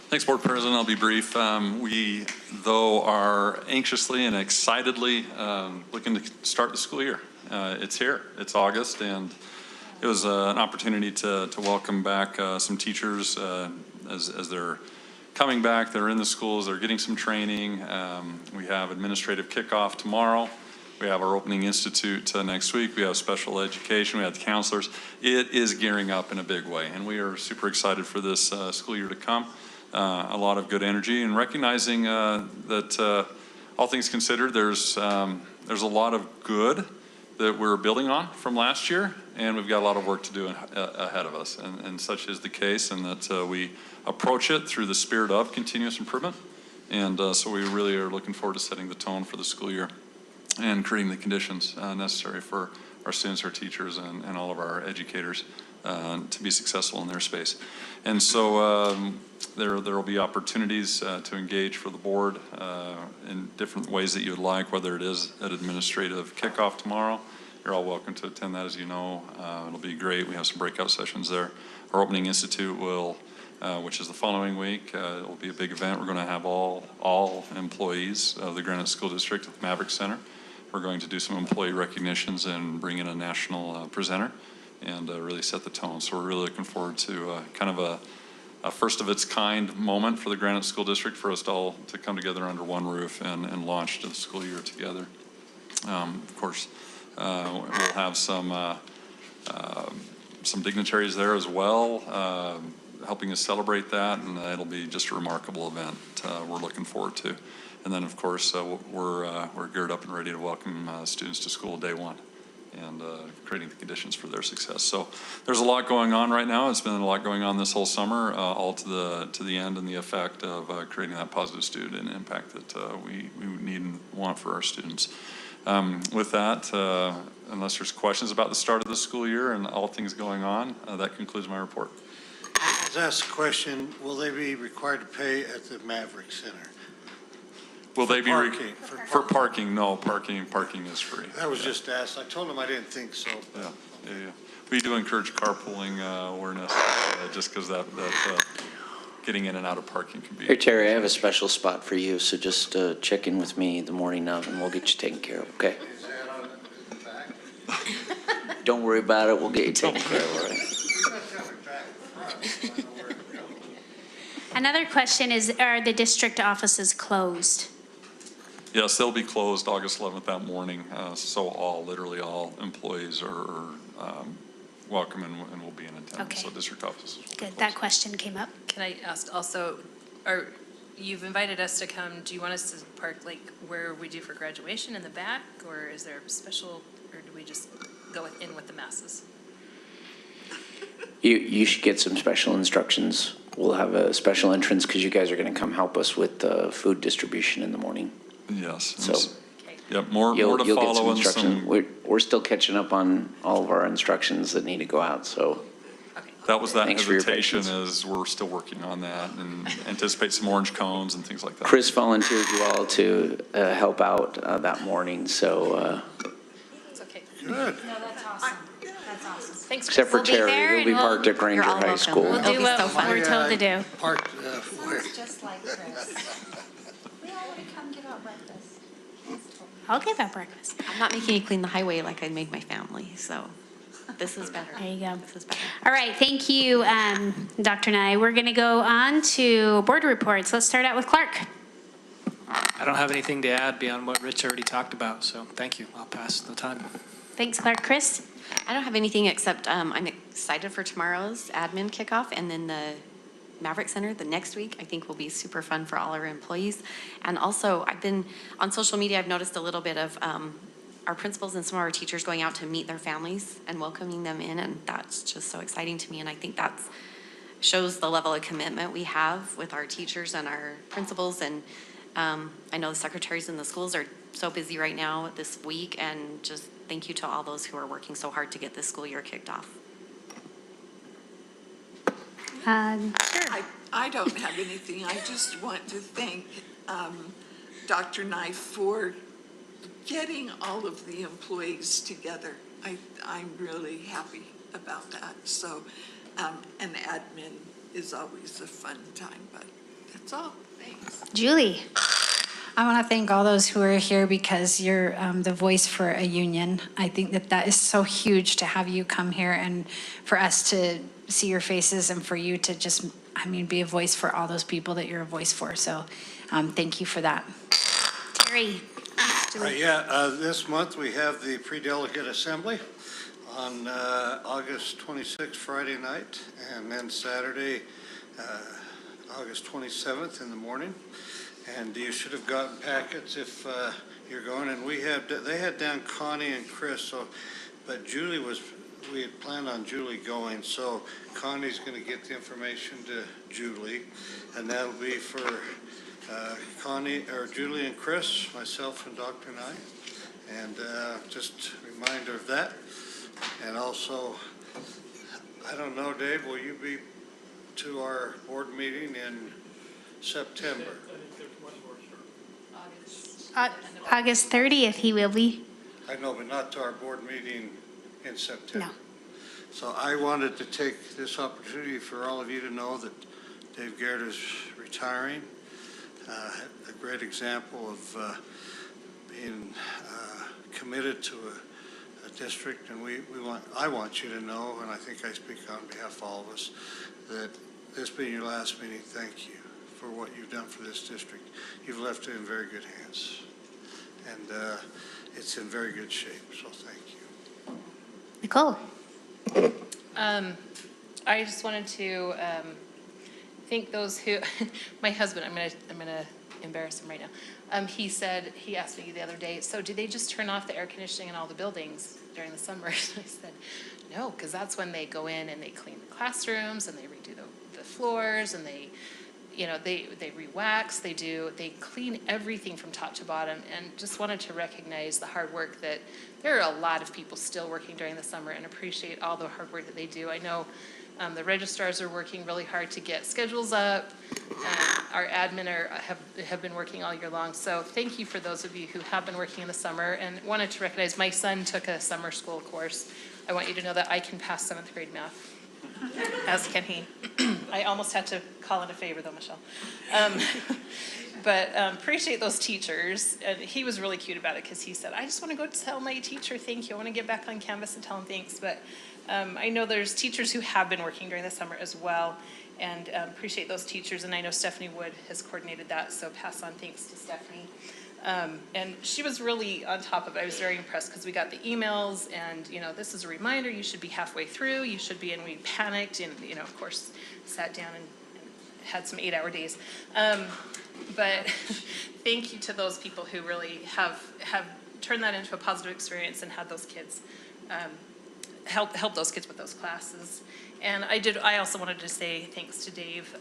Thanks, Board President. I'll be brief. We, though, are anxiously and excitedly looking to start the school year. It's here. It's August, and it was an opportunity to welcome back some teachers as they're coming back. They're in the schools. They're getting some training. We have administrative kickoff tomorrow. We have our opening institute next week. We have special education. We have the counselors. It is gearing up in a big way, and we are super excited for this school year to come. A lot of good energy, and recognizing that all things considered, there's a lot of good that we're building on from last year, and we've got a lot of work to do ahead of us, and such is the case, and that we approach it through the spirit of continuous improvement. And so we really are looking forward to setting the tone for the school year and creating the conditions necessary for our students, our teachers, and all of our educators to be successful in their space. And so there will be opportunities to engage for the board in different ways that you would like, whether it is an administrative kickoff tomorrow. You're all welcome to attend that, as you know. It'll be great. We have some breakout sessions there. Our opening institute will, which is the following week, it will be a big event. We're going to have all employees of the Granite School District at the Maverick Center. We're going to do some employee recognitions and bring in a national presenter and really set the tone. So we're really looking forward to kind of a first of its kind moment for the Granite School District, for us all to come together under one roof and launch the school year together. Of course, we'll have some dignitaries there as well, helping us celebrate that, and it'll be just a remarkable event we're looking forward to. And then, of course, we're geared up and ready to welcome students to school day one, and creating the conditions for their success. So there's a lot going on right now. It's been a lot going on this whole summer, all to the end and the effect of creating that positive student impact that we need and want for our students. With that, unless there's questions about the start of the school year and all things going on, that concludes my report. I was asked a question, will they be required to pay at the Maverick Center? Will they be parking? For parking? No, parking is free. That was just asked. I told them I didn't think so. Yeah. We do encourage carpooling where necessary, just because that getting in and out of parking can be. Here, Terry, I have a special spot for you, so just check in with me the morning of, and we'll get you taken care of, okay? Is that on the back? Don't worry about it, we'll get you taken care of, all right? Another question is, are the district offices closed? Yes, they'll be closed August 11th that morning, so literally all employees are welcome and will be in attendance. Okay. So district offices will be Good, closed. that question came up. Can I ask also, you've invited us to come, do you want us to park like where we do for graduation in the back, or is there a special, or do we just go in with the masses? You should get some special instructions. We'll have a special entrance because you guys are going to come help us with food distribution in the morning. Yes. So yep, more to you'll get some follow. And instructions. We're still catching up on all of our instructions that need to go out, so. that was that Thanks for your hesitation, patience. as we're still working on that and anticipate some orange cones and things like that. Chris volunteered you all to help out that morning, so. It's okay. Good. No, that's awesome. That's awesome. Thanks, Except for We'll be there Terry, and you'll be parked at Granger You're all High welcome. School. We'll It'll do be what so fun. we're told to do. Park, where? Just like Chris. We all want to come give out breakfast. I'll give out breakfast. I'm not making you clean the highway like I made my family, so this is better. There you go. This is better. All right, thank you, Dr. Nye. We're going to go on to board reports. Let's start out with Clark. I don't have anything to add beyond what Rich already talked about, so thank you. I'll pass the time. Thanks, Clark. Chris? I don't have anything except I'm excited for tomorrow's admin kickoff, and then the Maverick Center the next week I think will be super fun for all our employees. And also I've been on social media, I've noticed a little bit of our principals and some of our teachers going out to meet their families and welcoming them in, and that's just so exciting to me, and I think that shows the level of commitment we have with our teachers and our principals. And I know the secretaries in the schools are so busy right now this week, and just thank you to all those who are working so hard to get this school year kicked off. Sure. I don't have anything. I just want to thank Dr. Nye for getting all of the employees together. I'm really happy about that. So, and admin is always a fun time, but that's all. Thanks. Julie. I want to thank all those who are here because you're the voice for a union. I think that that is so huge to have you come here and for us to see your faces and for you to just, be a voice for all those people that you're a voice for. So thank you for that. Terry. This month we have the Pre-Delegate Assembly on August 26th, Friday night, and then Saturday, August 27th in the morning. And you should have gotten packets if you're going. And they had down Connie and Chris, but we had planned on Julie going, so Connie's going to get the information to Julie, and that'll be for Julie and Chris, myself and Dr. Nye, and just a reminder of that. And also, I don't know, Dave, will you be to our board meeting in September? August 30th, he will be. I know, but not to our board meeting in September. No. So I wanted to take this opportunity for all of you to know that Dave Garrett is retiring. A great example of being committed to a district, and I want you to know, and I think I speak on behalf of all of us, that this being your last meeting, thank you for what you've done for this district. You've left it in very good hands, and it's in very good shape, so thank you. Nicole. I just wanted to thank those who, my husband, I'm gonna embarrass him right now. He asked me the other day, so do they just turn off the air conditioning in all the buildings during the summer? And I said, no, because that's when they go in and they clean the classrooms and they redo the floors and they re-wax, they clean everything from top to bottom, and just wanted to recognize the hard work that there are a lot of people still working during the summer and appreciate all the hard work that they do. I know the registrars are working really hard to get schedules up. Our admin have been working all year long. So thank you for those of you who have been working in the summer, and wanted to recognize my son took a summer school course. I want you to know that I can pass 7th grade math. As can he. I almost had to call in a favor though, Michelle. But appreciate those teachers. And he was really cute about it because he said, I just want to go tell my teacher thank you. I want to get back on campus and tell him thanks. But I know there's teachers who have been working during the summer as well, and appreciate those teachers. And I know Stephanie Wood has coordinated that, so pass on thanks to Stephanie. And she was really on top of it. I was very impressed because we got the emails and, this is a reminder, you should be halfway through, you should be, and we panicked and, of course, sat down and had some 8-hour days. But thank you to those people who really have turned that into a positive experience and had those kids, help those kids with those classes. And I also wanted to say thanks to Dave.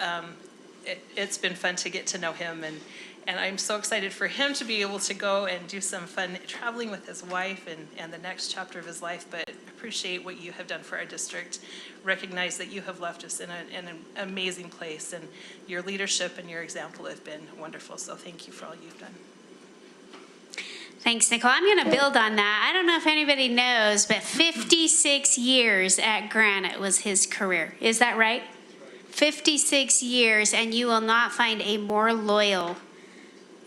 It's been fun to get to know him, and I'm so excited for him to be able to go and do some fun traveling with his wife and the next chapter of his life. But appreciate what you have done for our district. Recognize that you have left us in an amazing place, and your leadership and your example have been wonderful. So thank you for all you've done. Thanks, Nicole. I'm going to build on that. I don't know if anybody knows, but 56 years at Granite was his career. Is that right? 56 years, and you will not find a more loyal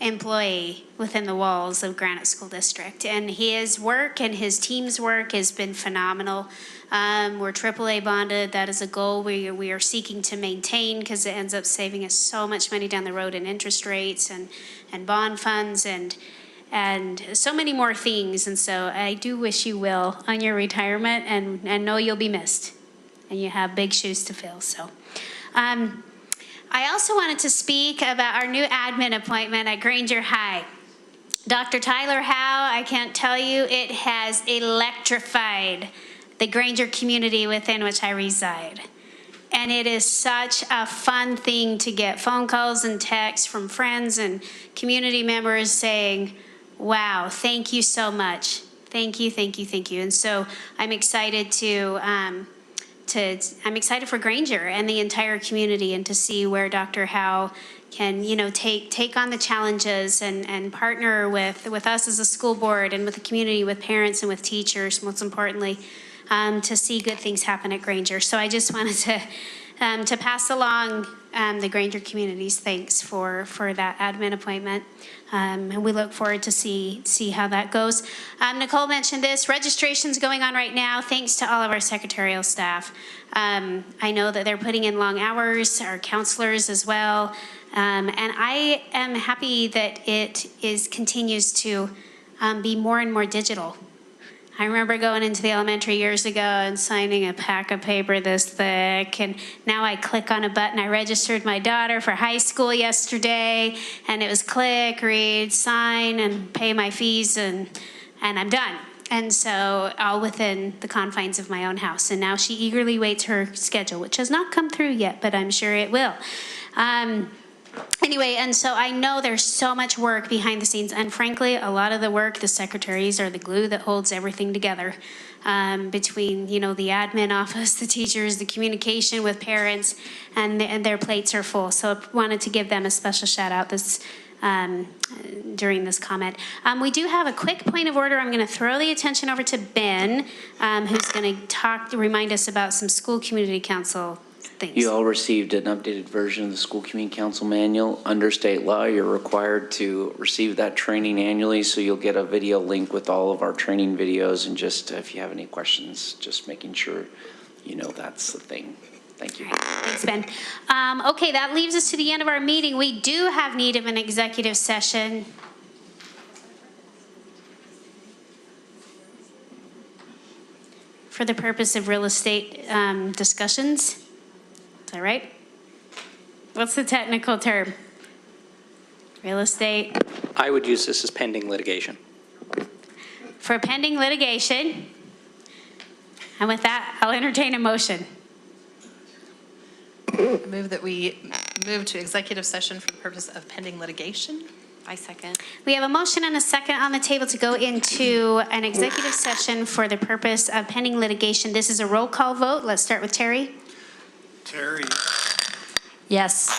employee within the walls of Granite School District. And his work and his team's work has been phenomenal. We're AAA bonded. That is a goal we are seeking to maintain because it ends up saving us so much money down the road in interest rates and bond funds and so many more things. And so I do wish you well on your retirement, and know you'll be missed. And you have big shoes to fill. So I also wanted to speak about our new admin appointment at Granger High. Dr. Tyler Howe, I can't tell you, it has electrified the Granger community within which I reside. And it is such a fun thing to get phone calls and texts from friends and community members saying, wow, thank you so much. Thank you, thank you, thank you. And so I'm excited I'm excited for Granger and the entire community, and to see where Dr. Howe take on the challenges and partner with us as a school board and with the community, with parents and with teachers, most importantly, to see good things happen at Granger. So I just wanted to pass along the Granger community's thanks for that admin appointment. And we look forward to see how that goes. Nicole mentioned this, registration's going on right now, thanks to all of our secretarial staff. I know that they're putting in long hours, our counselors as well. And I am happy that it continues to be more and more digital. I remember going into the elementary years ago and signing a pack of paper this thick, and now I click on a button. I registered my daughter for high school yesterday, and it was click, read, sign, and pay my fees, and I'm done. And so all within the confines of my own house. And now she eagerly waits her schedule, which has not come through yet, but I'm sure it will. Anyway, and so I know there's so much work behind the scenes, and frankly, a lot of the work, the secretaries are the glue that holds everything together, between, the admin office, the teachers, the communication with parents, and their plates are full. So I wanted to give them a special shout out during this comment. We do have a quick point of order. I'm going to throw the attention over to Ben, who's going to remind us about some school community council things. You all received an updated version of the School Community Council Manual. Under state law, you're required to receive that training annually, so you'll get a video link with all of our training videos, and just if you have any questions, just making sure that's the thing. Thank you. Thanks, Ben. Okay, that leaves us to the end of our meeting. We do have need of an executive session. For the purpose of real estate discussions. Is that right? What's the technical term? Real estate? I would use this as pending litigation. For pending litigation. And with that, I'll entertain a motion. I move that we move to executive session for the purpose of pending litigation. I second. We have a motion and a second on the table to go into an executive session for the purpose of pending litigation. This is a roll call vote. Let's start with Terry. Terry. Yes.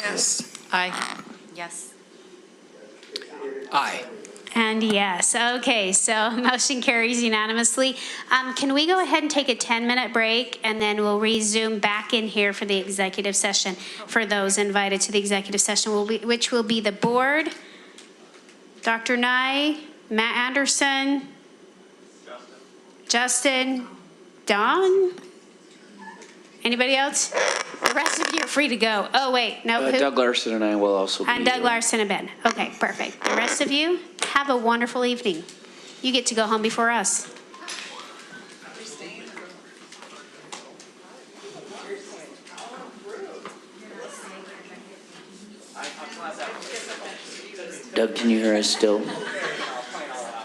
Yes. Aye. Yes. Aye. And yes. Okay, so motion carries unanimously. Can we go ahead and take a 10-minute break, and then we'll resume back in here for the executive session for those invited to the executive session, which will be the board, Dr. Nye, Matt Anderson, Justin, Don? Anybody else? The rest of you are free to go. Oh, wait. No, who? Doug Larson and I will also be And Doug here. Larson and Ben. Okay, perfect. The rest of you, have a wonderful evening. You get to go home before us. Doug, can you hear us still?